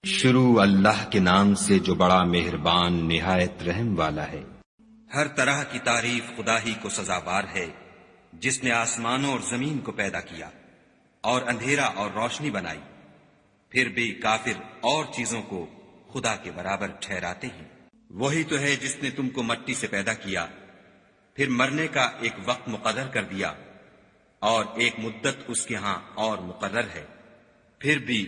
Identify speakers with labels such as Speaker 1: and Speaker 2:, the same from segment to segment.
Speaker 1: شروع اللہ کے نام سے جو بڑا مہربان نہایت رحم والا ہے۔
Speaker 2: ہر طرح کی تعریف خدا ہی کو سزاوار ہے، جس نے آسمانوں اور زمین کو پیدا کیا اور اندھیرا اور روشنی بنائی، پھر بھی کافر اور چیزوں کو خدا کے برابر ٹھہراتے ہیں۔ وہی تو ہے جس نے تم کو مٹی سے پیدا کیا، پھر مرنے کا ایک وقت مقرر کر دیا اور ایک مدت اس کے ہاں اور مقرر ہے، پھر بھی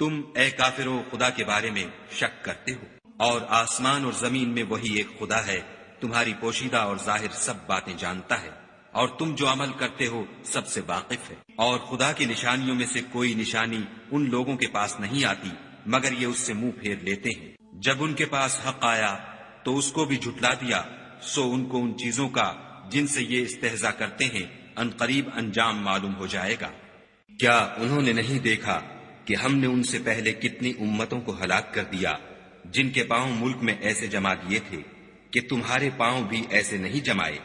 Speaker 2: تم اے کافرو خدا کے بارے میں شک کرتے ہو۔ اور آسمان اور زمین میں وہی ایک خدا ہے، تمہاری پوشیدہ اور ظاہر سب باتیں جانتا ہے، اور تم جو عمل کرتے ہو سب سے واقف ہے۔ اور خدا کی نشانیوں میں سے کوئی نشانی ان لوگوں کے پاس نہیں آتی مگر یہ اس سے منہ پھیر لیتے ہیں۔ جب ان کے پاس حق آیا تو اس کو بھی جھٹلا دیا، سو ان کو ان چیزوں کا جن سے یہ استہزاء کرتے ہیں عنقریب انجام معلوم ہو جائے گا۔ کیا انہوں نے نہیں دیکھا کہ ہم نے ان سے پہلے کتنی امتوں کو ہلاک کر دیا جن کے پاؤں ملک میں ایسے جما دیے تھے کہ تمہارے پاؤں بھی ایسے نہیں جمائے،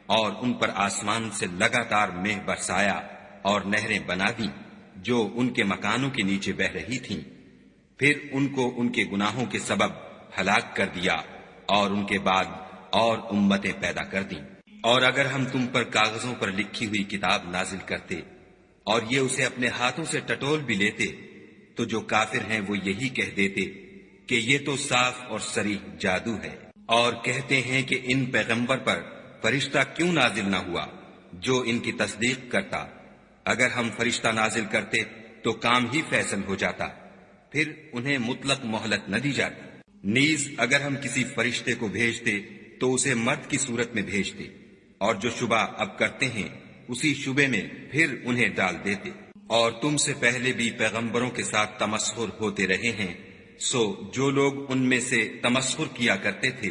Speaker 2: اور ان پر آسمان سے لگاتار مہ برسایا اور نہریں بنا دیں جو ان کے مکانوں کے نیچے بہ رہی تھیں، پھر ان کو ان کے گناہوں کے سبب ہلاک کر دیا اور ان کے بعد اور امتیں پیدا کر دیں۔ اور اگر ہم تم پر کاغذوں پر لکھی ہوئی کتاب نازل کرتے اور یہ اسے اپنے ہاتھوں سے ٹٹول بھی لیتے تو جو کافر ہیں وہ یہی کہہ دیتے کہ یہ تو صاف اور صریح جادو ہے، اور کہتے ہیں کہ ان پیغمبر پر فرشتہ کیوں نازل نہ ہوا جو ان کی تصدیق کرتا۔ اگر ہم فرشتہ نازل کرتے تو کام ہی فیصل ہو جاتا، پھر انہیں مطلق مہلت نہ دی جاتی۔ نیز اگر ہم کسی فرشتے کو بھیجتے تو اسے مرد کی صورت میں بھیجتے، اور جو شبہ اب کرتے ہیں اسی شبے میں پھر انہیں ڈال دیتے۔ اور تم سے پہلے بھی پیغمبروں کے ساتھ تمسخر ہوتے رہے ہیں، سو جو لوگ ان میں سے تمسخر کیا کرتے تھے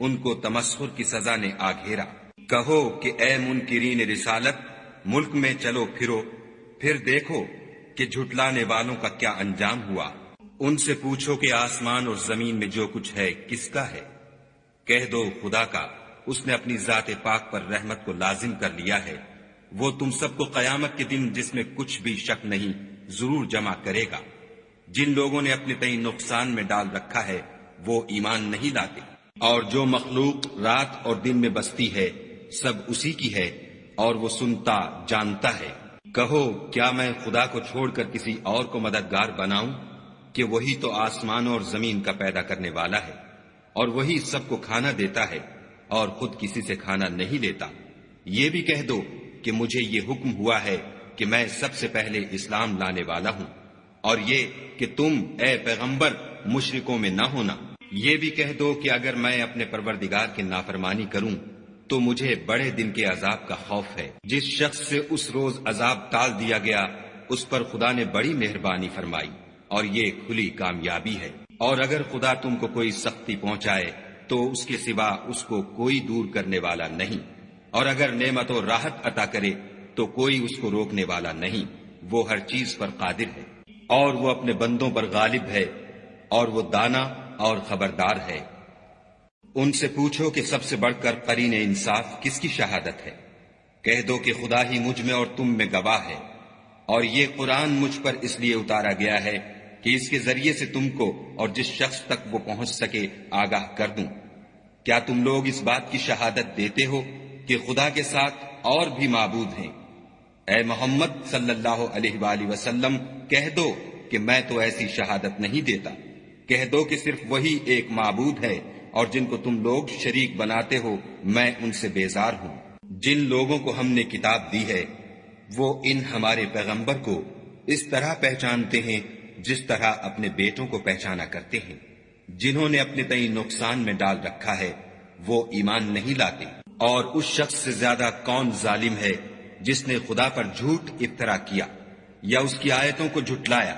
Speaker 2: ان کو تمسخر کی سزا نے آ گھیرا۔ کہو کہ اے منکرین رسالت، ملک میں چلو پھرو، پھر دیکھو کہ جھٹلانے والوں کا کیا انجام ہوا۔ ان سے پوچھو کہ آسمان اور زمین میں جو کچھ ہے کس کا ہے؟ کہہ دو خدا کا، اس نے اپنی ذات پاک پر رحمت کو لازم کر لیا ہے، وہ تم سب کو قیامت کے دن جس میں کچھ بھی شک نہیں ضرور جمع کرے گا۔ جن لوگوں نے اپنے تئیں نقصان میں ڈال رکھا ہے وہ ایمان نہیں لاتے، اور جو مخلوق رات اور دن میں بستی ہے سب اسی کی ہے، اور وہ سنتا جانتا ہے۔ کہو کیا میں خدا کو چھوڑ کر کسی اور کو مددگار بناؤں کہ وہی تو آسمانوں اور زمین کا پیدا کرنے والا ہے، اور وہی سب کو کھانا دیتا ہے اور خود کسی سے کھانا نہیں لیتا۔ یہ بھی کہہ دو کہ مجھے یہ حکم ہوا ہے کہ میں سب سے پہلے اسلام لانے والا ہوں، اور یہ کہ تم اے پیغمبر مشرکوں میں نہ ہونا۔ یہ بھی کہہ دو کہ اگر میں اپنے پروردگار کی نافرمانی کروں تو مجھے بڑے دن کے عذاب کا خوف ہے۔ جس شخص سے اس روز عذاب ٹال دیا گیا اس پر خدا نے بڑی مہربانی فرمائی، اور یہ کھلی کامیابی ہے۔ اور اگر خدا تم کو کوئی سختی پہنچائے تو اس کے سوا اس کو کوئی دور کرنے والا نہیں، اور اگر نعمت و راحت عطا کرے تو کوئی اس کو روکنے والا نہیں، وہ ہر چیز پر قادر ہے، اور وہ اپنے بندوں پر غالب ہے، اور وہ دانا اور خبردار ہے۔ ان سے پوچھو کہ سب سے بڑھ کر قرین انصاف کس کی شہادت ہے؟ کہہ دو کہ خدا ہی مجھ میں اور تم میں گواہ ہے، اور یہ قرآن مجھ پر اس لیے اتارا گیا ہے کہ اس کے ذریعے سے تم کو اور جس شخص تک وہ پہنچ سکے آگاہ کر دوں۔ کیا تم لوگ اس بات کی شہادت دیتے ہو کہ خدا کے ساتھ اور بھی معبود ہیں؟ اے محمد صلی اللہ علیہ وآلہ وسلم کہہ دو کہ میں تو ایسی شہادت نہیں دیتا۔ کہہ دو کہ صرف وہی ایک معبود ہے، اور جن کو تم لوگ شریک بناتے ہو میں ان سے بیزار ہوں۔ جن لوگوں کو ہم نے کتاب دی ہے وہ ان ہمارے پیغمبر کو اس طرح پہچانتے ہیں جس طرح اپنے بیٹوں کو پہچانا کرتے ہیں۔ جنہوں نے اپنے تئیں نقصان میں ڈال رکھا ہے وہ ایمان نہیں لاتے۔ اور اس شخص سے زیادہ کون ظالم ہے جس نے خدا پر جھوٹ افطرا کیا یا اس کی آیتوں کو جھٹلایا؟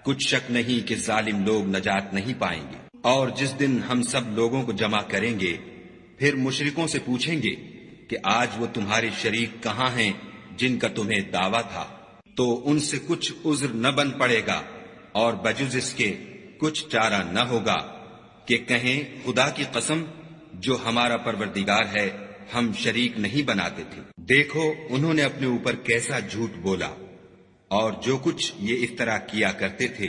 Speaker 2: کچھ شک نہیں کہ ظالم لوگ نجات نہیں پائیں گے۔ اور جس دن ہم سب لوگوں کو جمع کریں گے پھر مشرکوں سے پوچھیں گے کہ آج وہ تمہارے شریک کہاں ہیں جن کا تمہیں دعویٰ تھا؟ تو ان سے کچھ عذر نہ بن پڑے گا، اور بجز اس کے کچھ چارہ نہ ہوگا کہ کہیں خدا کی قسم جو ہمارا پروردگار ہے ہم شریک نہیں بناتے تھے۔ دیکھو انہوں نے اپنے اوپر کیسا جھوٹ بولا، اور جو کچھ یہ افطرا کیا کرتے تھے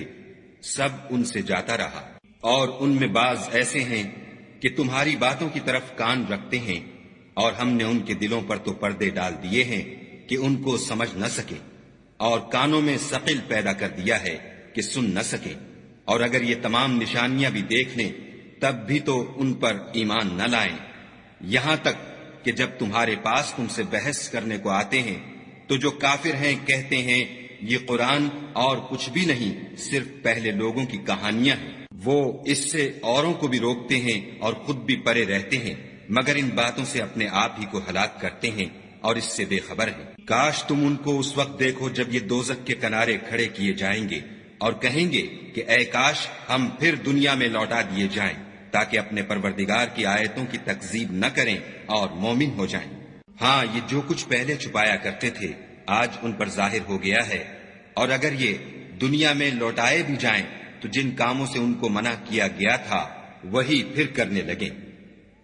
Speaker 2: سب ان سے جاتا رہا، اور ان میں بعض ایسے ہیں کہ تمہاری باتوں کی طرف کان رکھتے ہیں، اور ہم نے ان کے دلوں پر تو پردے ڈال دیے ہیں کہ ان کو سمجھ نہ سکے، اور کانوں میں ثقل پیدا کر دیا ہے کہ سن نہ سکے، اور اگر یہ تمام نشانیاں بھی دیکھ لیں تب بھی تو ان پر ایمان نہ لائیں، یہاں تک کہ جب تمہارے پاس تم سے بحث کرنے کو آتے ہیں تو جو کافر ہیں کہتے ہیں یہ قرآن اور کچھ بھی نہیں، صرف پہلے لوگوں کی کہانیاں ہیں۔ وہ اس سے اوروں کو بھی روکتے ہیں اور خود بھی پرے رہتے ہیں، مگر ان باتوں سے اپنے آپ ہی کو ہلاک کرتے ہیں اور اس سے بے خبر ہیں۔ کاش تم ان کو اس وقت دیکھو جب یہ دوزخ کے کنارے کھڑے کیے جائیں گے اور کہیں گے کہ اے کاش ہم پھر دنیا میں لوٹا دیے جائیں تاکہ اپنے پروردگار کی آیتوں کی تکذیب نہ کریں اور مومن ہو جائیں۔ ہاں، یہ جو کچھ پہلے چھپایا کرتے تھے آج ان پر ظاہر ہو گیا ہے، اور اگر یہ دنیا میں لوٹائے بھی جائیں تو جن کاموں سے ان کو منع کیا گیا تھا وہی پھر کرنے لگیں۔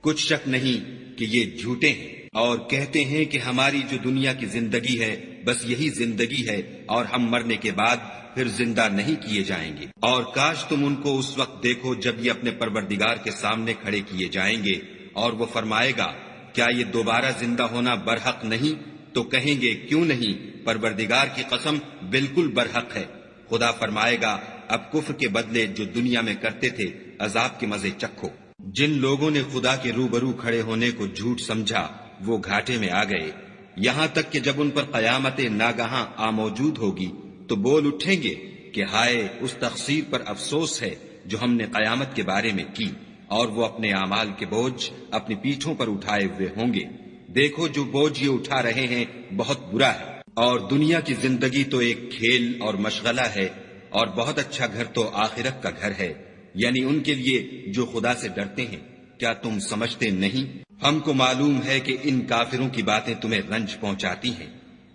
Speaker 2: کچھ شک نہیں کہ یہ جھوٹے ہیں اور کہتے ہیں کہ ہماری جو دنیا کی زندگی ہے بس یہی زندگی ہے اور ہم مرنے کے بعد پھر زندہ نہیں کیے جائیں گے۔ اور کاش تم ان کو اس وقت دیکھو جب یہ اپنے پروردگار کے سامنے کھڑے کیے جائیں گے اور وہ فرمائے گا کیا یہ دوبارہ زندہ ہونا برحق نہیں؟ تو کہیں گے کیوں نہیں، پروردگار کی قسم بالکل برحق ہے۔ خدا فرمائے گا اب کفر کے بدلے جو دنیا میں کرتے تھے عذاب کے مزے چکھو۔ جن لوگوں نے خدا کے روبرو کھڑے ہونے کو جھوٹ سمجھا وہ گھاٹے میں آ گئے، یہاں تک کہ جب ان پر قیامت ناگہاں موجود ہوگی تو بول اٹھیں گے کہ ہائے اس تقصیر پر افسوس ہے جو ہم نے قیامت کے بارے میں کی، اور وہ اپنے اعمال کے بوجھ اپنی پیٹھوں پر اٹھائے ہوئے ہوں گے۔ دیکھو جو بوجھ یہ اٹھا رہے ہیں بہت برا ہے، اور دنیا کی زندگی تو ایک کھیل اور مشغلہ ہے، اور بہت اچھا گھر تو آخرت کا گھر ہے، یعنی ان کے لیے جو خدا سے ڈرتے ہیں۔ کیا تم سمجھتے نہیں؟ ہم کو معلوم ہے کہ ان کافروں کی باتیں تمہیں رنج پہنچاتی ہیں،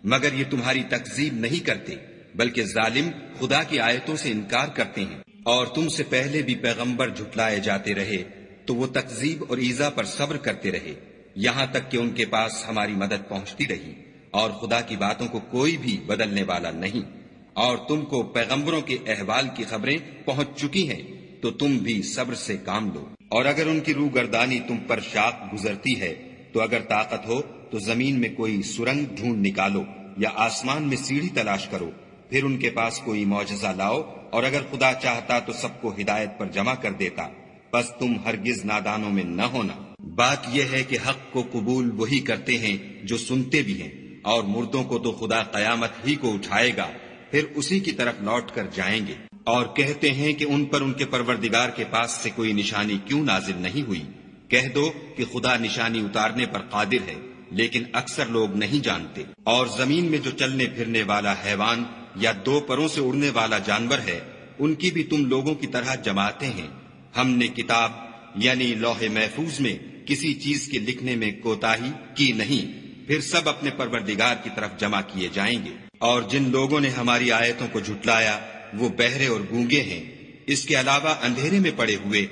Speaker 2: مگر یہ تمہاری تکذیب نہیں کرتے، بلکہ ظالم خدا کی آیتوں سے انکار کرتے ہیں۔ اور تم سے پہلے بھی پیغمبر جھٹلائے جاتے رہے تو وہ تکذیب اور ایذا پر صبر کرتے رہے، یہاں تک کہ ان کے پاس ہماری مدد پہنچتی رہی، اور خدا کی باتوں کو کوئی بھی بدلنے والا نہیں۔ اور تم کو پیغمبروں کے احوال کی خبریں پہنچ چکی ہیں تو تم بھی صبر سے کام لو۔ اور اگر ان کی روح گردانی تم پر شاق گزرتی ہے تو اگر طاقت ہو تو زمین میں کوئی سرنگ ڈھونڈ نکالو یا آسمان میں سیڑھی تلاش کرو، پھر ان کے پاس کوئی معجزہ لاؤ، اور اگر خدا چاہتا تو سب کو ہدایت پر جمع کر دیتا، بس تم ہرگز نادانوں میں نہ ہونا۔ بات یہ ہے کہ حق کو قبول وہی کرتے ہیں جو سنتے بھی ہیں، اور مردوں کو تو خدا قیامت ہی کو اٹھائے گا، پھر اسی کی طرف لوٹ کر جائیں گے۔ اور کہتے ہیں کہ ان پر ان کے پروردگار کے پاس سے کوئی نشانی کیوں نازل نہیں ہوئی؟ کہہ دو کہ خدا نشانی اتارنے پر قادر ہے، لیکن اکثر لوگ نہیں جانتے۔ اور زمین میں جو چلنے پھرنے والا حیوان یا دو پروں سے اڑنے والا جانور ہے ان کی بھی تم لوگوں کی طرح جماعتیں ہیں۔ ہم نے کتاب یعنی لوح محفوظ میں کسی چیز کے لکھنے میں کوتاہی کی نہیں، پھر سب اپنے پروردگار کی طرف جمع کیے جائیں گے۔ اور جن لوگوں نے ہماری آیتوں کو جھٹلایا وہ بہرے اور گونگے ہیں، اس کے علاوہ اندھیرے میں پڑے ہوئے،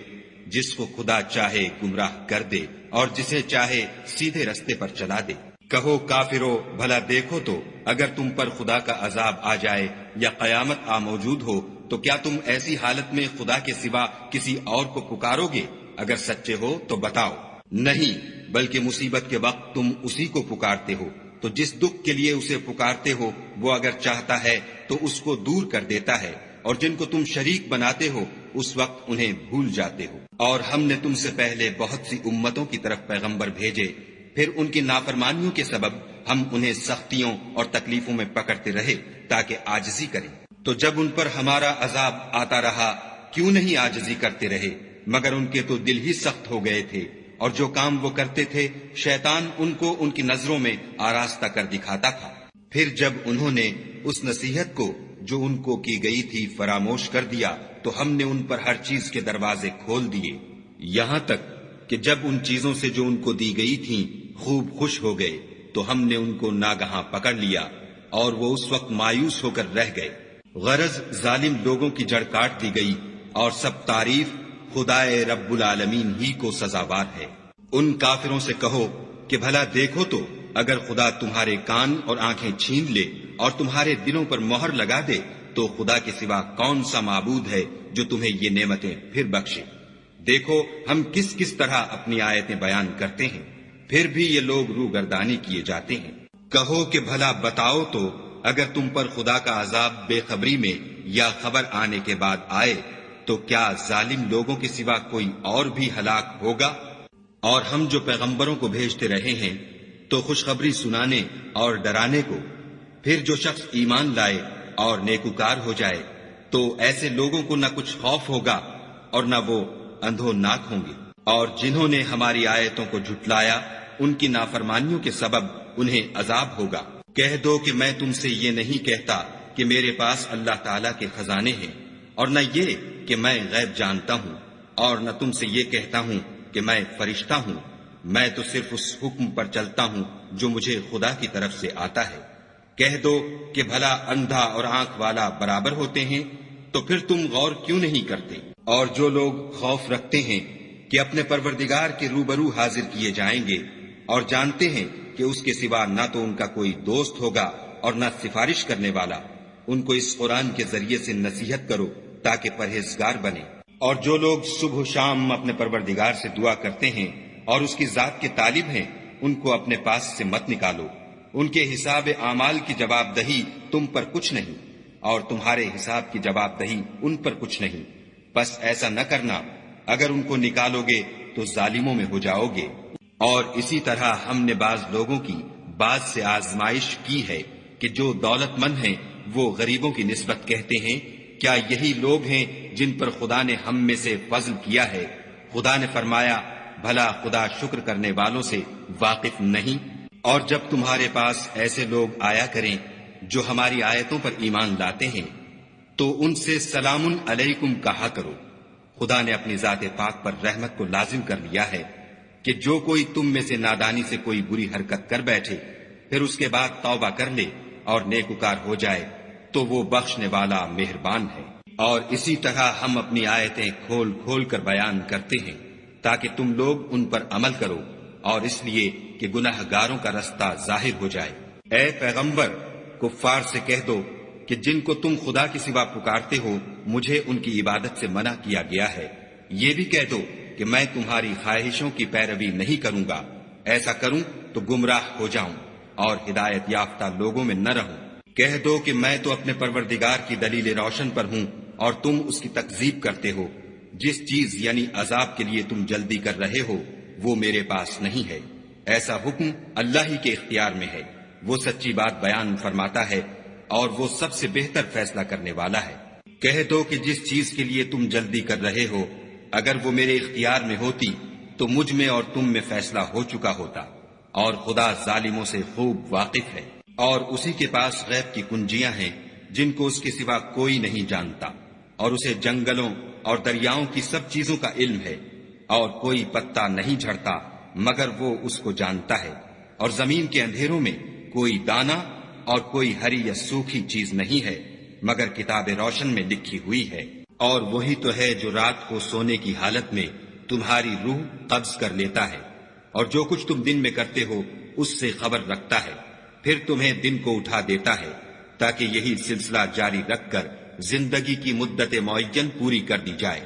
Speaker 2: جس کو خدا چاہے گمراہ کر دے اور جسے چاہے سیدھے رستے پر چلا دے۔ کہو کافرو بھلا دیکھو تو اگر تم پر خدا کا عذاب آ جائے یا قیامت موجود ہو تو کیا تم ایسی حالت میں خدا کے سوا کسی اور کو پکارو گے؟ اگر سچے ہو تو بتاؤ۔ نہیں، بلکہ مصیبت کے وقت تم اسی کو پکارتے ہو، تو جس دکھ کے لیے اسے پکارتے ہو وہ اگر چاہتا ہے تو اس کو دور کر دیتا ہے، اور جن کو تم شریک بناتے ہو اس وقت انہیں بھول جاتے ہو۔ اور ہم نے تم سے پہلے بہت سی امتوں کی طرف پیغمبر بھیجے، پھر ان کی نافرمانیوں کے سبب ہم انہیں سختیوں اور تکلیفوں میں پکڑتے رہے تاکہ عاجزی کریں۔ تو جب ان پر ہمارا عذاب آتا رہا کیوں نہیں عاجزی کرتے رہے، مگر ان کے تو دل ہی سخت ہو گئے تھے، اور جو کام وہ کرتے تھے شیطان ان کو ان کی نظروں میں آراستہ کر دکھاتا تھا۔ پھر جب انہوں نے اس نصیحت کو جو ان کو کی گئی تھی فراموش کر دیا تو ہم نے ان پر ہر چیز کے دروازے کھول دیے، یہاں تک کہ جب ان چیزوں سے جو ان کو دی گئی تھیں خوب خوش ہو گئے تو ہم نے ان کو ناگہاں پکڑ لیا، اور وہ اس وقت مایوس ہو کر رہ گئے۔ غرض ظالم لوگوں کی جڑ کاٹ دی گئی، اور سب تعریف خدائے رب العالمین ہی کو سزاوار ہے۔ ان کافروں سے کہو کہ بھلا دیکھو تو اگر خدا تمہارے کان اور آنکھیں چھین لے اور تمہارے دلوں پر مہر لگا دے
Speaker 1: تو خدا کے سوا کون سا معبود ہے جو تمہیں یہ نعمتیں پھر بخشے؟ دیکھو ہم کس کس طرح اپنی آیتیں بیان کرتے ہیں، پھر بھی یہ لوگ روگردانی کیے جاتے ہیں۔ کہو کہ بھلا بتاؤ تو اگر تم پر خدا کا عذاب بے خبری میں یا خبر آنے کے بعد آئے تو کیا ظالم لوگوں کے سوا کوئی اور بھی ہلاک ہوگا؟ اور ہم جو پیغمبروں کو بھیجتے رہے ہیں تو خوشخبری سنانے اور ڈرانے کو، پھر جو شخص ایمان لائے اور نیکوکار ہو جائے تو ایسے لوگوں کو نہ کچھ خوف ہوگا اور نہ وہ اندھوناک ہوں گے۔ اور جنہوں نے ہماری آیتوں کو جھٹلایا ان کی نافرمانیوں کے سبب انہیں عذاب ہوگا۔ کہہ دو کہ میں تم سے یہ نہیں کہتا کہ میرے پاس اللہ تعالیٰ کے خزانے ہیں، اور نہ یہ کہ میں غیب جانتا ہوں، اور نہ تم سے یہ کہتا ہوں کہ میں فرشتہ ہوں۔ میں تو صرف اس حکم پر چلتا ہوں جو مجھے خدا کی طرف سے آتا ہے۔ کہہ دو کہ بھلا اندھا اور آنکھ والا برابر ہوتے ہیں؟ تو پھر تم غور کیوں نہیں کرتے؟ اور جو لوگ خوف رکھتے ہیں کہ اپنے پروردگار کے روبرو حاضر کیے جائیں گے اور جانتے ہیں کہ اس کے سوا نہ تو ان کا کوئی دوست ہوگا اور نہ سفارش کرنے والا، ان کو اس قرآن کے ذریعے سے نصیحت کرو تاکہ پرہیزگار بنے۔ اور جو لوگ صبح و شام اپنے پروردگار سے دعا کرتے ہیں اور اس کی ذات کے طالب ہیں، ان کو اپنے پاس سے مت نکالو۔ ان کے حساب اعمال کی جواب دہی تم پر کچھ نہیں، اور تمہارے حساب کی جواب دہی ان پر کچھ نہیں۔ بس ایسا نہ کرنا، اگر ان کو نکالو گے تو ظالموں میں ہو جاؤ گے۔ اور اسی طرح ہم نے بعض لوگوں کی بعض سے آزمائش کی ہے کہ جو دولت مند ہیں وہ غریبوں کی نسبت کہتے ہیں کیا یہی لوگ ہیں جن پر خدا نے ہم میں سے فضل کیا ہے؟ خدا نے فرمایا بھلا خدا شکر کرنے والوں سے واقف نہیں؟ اور جب تمہارے پاس ایسے لوگ آیا کریں جو ہماری آیتوں پر ایمان لاتے ہیں تو ان سے سلام علیکم کہا کرو۔ خدا نے اپنی ذات پاک پر رحمت کو لازم کر لیا ہے کہ جو کوئی تم میں سے نادانی سے کوئی بری حرکت کر بیٹھے پھر اس کے بعد توبہ کر لے اور نیکوکار ہو جائے تو وہ بخشنے والا مہربان ہے۔ اور اسی طرح ہم اپنی آیتیں کھول کھول کر بیان کرتے ہیں تاکہ تم لوگ ان پر عمل کرو، اور اس لیے کہ گناہ گاروں کا رستہ ظاہر ہو جائے۔ اے پیغمبر، کفار سے کہہ دو کہ جن کو تم خدا کے سوا پکارتے ہو مجھے ان کی عبادت سے منع کیا گیا ہے۔ یہ بھی کہہ دو کہ میں تمہاری خواہشوں کی پیروی نہیں کروں گا، ایسا کروں تو گمراہ ہو جاؤں اور ہدایت یافتہ لوگوں میں نہ رہوں۔ کہہ دو کہ میں تو اپنے پروردگار کی دلیل روشن پر ہوں اور تم اس کی تکذیب کرتے ہو۔ جس چیز یعنی عذاب کے لیے تم جلدی کر رہے ہو وہ میرے پاس نہیں ہے، ایسا حکم اللہ ہی کے اختیار میں ہے۔ وہ سچی بات بیان فرماتا ہے اور وہ سب سے بہتر فیصلہ کرنے والا ہے۔ کہہ دو کہ جس چیز کے لیے تم جلدی کر رہے ہو اگر وہ میرے اختیار میں ہوتی تو مجھ میں اور تم میں فیصلہ ہو چکا ہوتا، اور خدا ظالموں سے خوب واقف ہے۔ اور اسی کے پاس غیب کی کنجیاں ہیں جن کو اس کے سوا کوئی نہیں جانتا، اور اسے جنگلوں اور دریاؤں کی سب چیزوں کا علم ہے، اور کوئی پتا نہیں جھڑتا مگر وہ اس کو جانتا ہے، اور زمین کے اندھیروں میں کوئی دانہ اور کوئی ہری یا سوکھی چیز نہیں ہے مگر کتاب روشن میں لکھی ہوئی ہے۔ اور وہی تو ہے جو رات کو سونے کی حالت میں تمہاری روح قبض کر لیتا ہے، اور جو کچھ تم دن میں کرتے ہو اس سے خبر رکھتا ہے، پھر تمہیں دن کو اٹھا دیتا ہے تاکہ یہی سلسلہ جاری رکھ کر زندگی کی مدت معین پوری کر دی جائے۔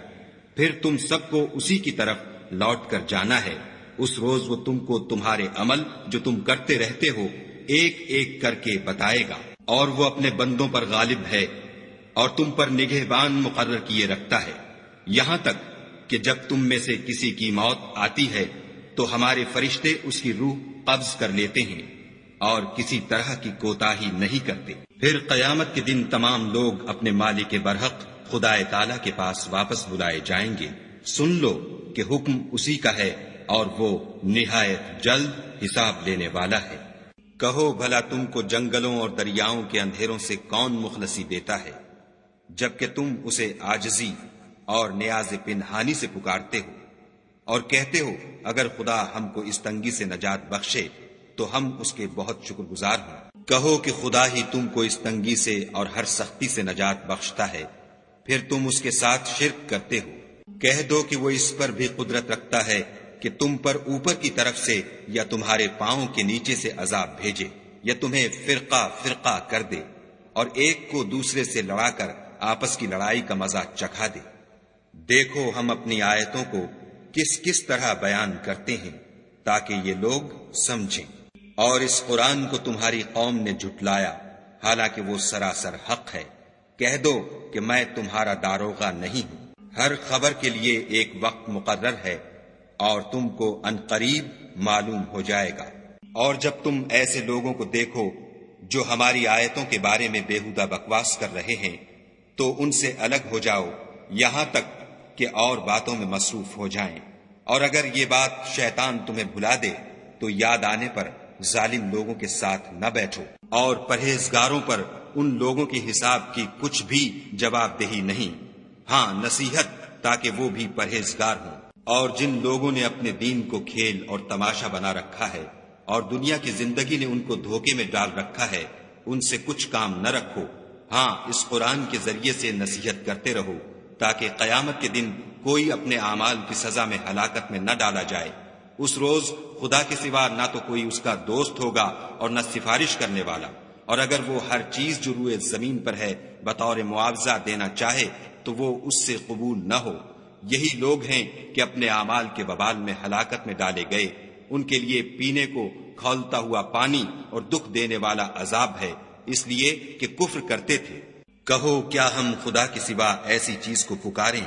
Speaker 1: پھر تم سب کو اسی کی طرف لوٹ کر جانا ہے۔ اس روز وہ تم کو تمہارے عمل جو تم کرتے رہتے ہو ایک ایک کر کے بتائے گا، اور وہ اپنے بندوں پر غالب ہے اور تم پر نگہبان مقرر کیے رکھتا ہے، یہاں تک کہ جب تم میں سے کسی کی موت آتی ہے تو ہمارے فرشتے اس کی روح قبض کر لیتے ہیں اور کسی طرح کی کوتاہی نہیں کرتے۔ پھر قیامت کے دن تمام لوگ اپنے مالک برحق خدا تعالی کے پاس واپس بلائے جائیں گے۔ سن لو کہ حکم اسی کا ہے اور وہ نہایت جلد حساب لینے والا ہے۔ کہو بھلا تم کو جنگلوں اور دریاؤں کے اندھیروں سے کون مخلصی دیتا ہے جبکہ تم اسے عاجزی اور نیاز پنہانی سے پکارتے ہو اور کہتے ہو اگر خدا ہم کو اس تنگی سے نجات بخشے تو ہم اس کے بہت شکر گزار ہوں۔ کہو کہ خدا ہی تم کو اس تنگی سے اور ہر سختی سے نجات بخشتا ہے، پھر تم اس کے ساتھ شرک کرتے ہو۔ کہہ دو کہ وہ اس پر بھی قدرت رکھتا ہے کہ تم پر اوپر کی طرف سے یا تمہارے پاؤں کے نیچے سے عذاب بھیجے یا تمہیں فرقہ فرقہ کر دے، اور ایک کو دوسرے سے لڑا کر آپس کی لڑائی کا مزہ چکھا دے۔ دیکھو ہم اپنی آیتوں کو کس کس طرح بیان کرتے ہیں تاکہ یہ لوگ سمجھیں۔ اور اس قرآن کو تمہاری قوم نے جھٹلایا حالانکہ وہ سراسر حق ہے۔ کہہ دو کہ میں تمہارا داروغہ نہیں ہوں۔ ہر خبر کے لیے ایک وقت مقرر ہے اور تم کو عنقریب معلوم ہو جائے گا۔ اور جب تم ایسے لوگوں کو دیکھو جو ہماری آیتوں کے بارے میں بےہودہ بکواس کر رہے ہیں تو ان سے الگ ہو جاؤ یہاں تک کہ اور باتوں میں مصروف ہو جائیں۔ اور اگر یہ بات شیطان تمہیں بھلا دے تو یاد آنے پر ظالم لوگوں کے ساتھ نہ بیٹھو۔ اور پرہیزگاروں پر ان لوگوں کے حساب کی کچھ بھی جواب دہی نہیں، ہاں نصیحت تاکہ وہ بھی پرہیزگار ہوں۔ اور جن لوگوں نے اپنے دین کو کھیل اور تماشا بنا رکھا ہے اور دنیا کی زندگی نے ان کو دھوکے میں ڈال رکھا ہے، ان سے کچھ کام نہ رکھو۔ ہاں اس قرآن کے ذریعے سے نصیحت کرتے رہو تاکہ قیامت کے دن کوئی اپنے اعمال کی سزا میں ہلاکت میں نہ ڈالا جائے۔ اس روز خدا کے سوا نہ تو کوئی اس کا دوست ہوگا اور نہ سفارش کرنے والا، اور اگر وہ ہر چیز جو روئے زمین پر ہے بطور معاوضہ دینا چاہے تو وہ اس سے قبول نہ ہو۔ یہی لوگ ہیں کہ اپنے اعمال کے وبال میں ہلاکت میں ڈالے گئے۔ ان کے لیے پینے کو کھولتا ہوا پانی اور دکھ دینے والا عذاب ہے، اس لیے کہ کفر کرتے تھے۔ کہو کیا ہم خدا کے سوا ایسی چیز کو پکاریں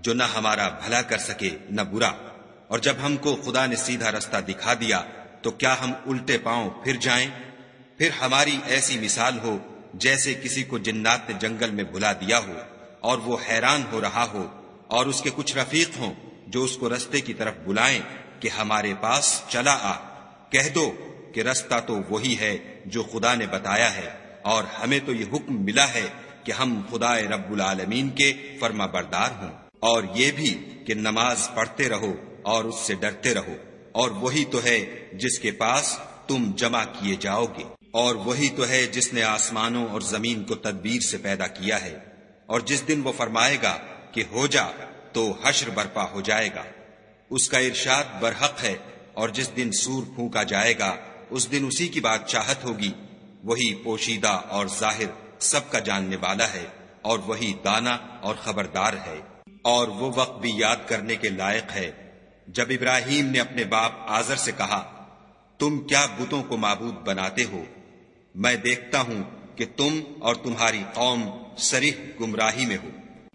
Speaker 1: جو نہ ہمارا بھلا کر سکے نہ برا؟ اور جب ہم کو خدا نے سیدھا رستہ دکھا دیا تو کیا ہم الٹے پاؤں پھر جائیں؟ پھر ہماری ایسی مثال ہو جیسے کسی کو جنات نے جنگل میں بھلا دیا ہو اور وہ حیران ہو رہا ہو، اور اس کے کچھ رفیق ہوں جو اس کو رستے کی طرف بلائیں کہ ہمارے پاس چلا آ۔ کہہ دو کہ رستہ تو وہی ہے جو خدا نے بتایا ہے، اور ہمیں تو یہ حکم ملا ہے کہ ہم خدا رب العالمین کے فرما بردار ہوں، اور یہ بھی کہ نماز پڑھتے رہو اور اس سے ڈرتے رہو، اور وہی تو ہے جس کے پاس تم جمع کیے جاؤ گے، اور وہی تو ہے جس نے آسمانوں اور زمین کو تدبیر سے پیدا کیا ہے، اور جس دن وہ فرمائے گا کہ ہو جا تو حشر برپا ہو جائے گا۔ اس کا ارشاد برحق ہے، اور جس دن سور پھونکا جائے گا اس دن اسی کی بادشاہت ہوگی۔ وہی پوشیدہ اور ظاہر سب کا جاننے والا ہے، اور وہی دانا اور خبردار ہے۔ اور وہ وقت بھی یاد کرنے کے لائق ہے جب ابراہیم نے اپنے باپ آزر سے کہا، تم کیا بتوں کو معبود بناتے ہو؟ میں دیکھتا ہوں کہ تم اور تمہاری قوم صریح گمراہی میں ہو۔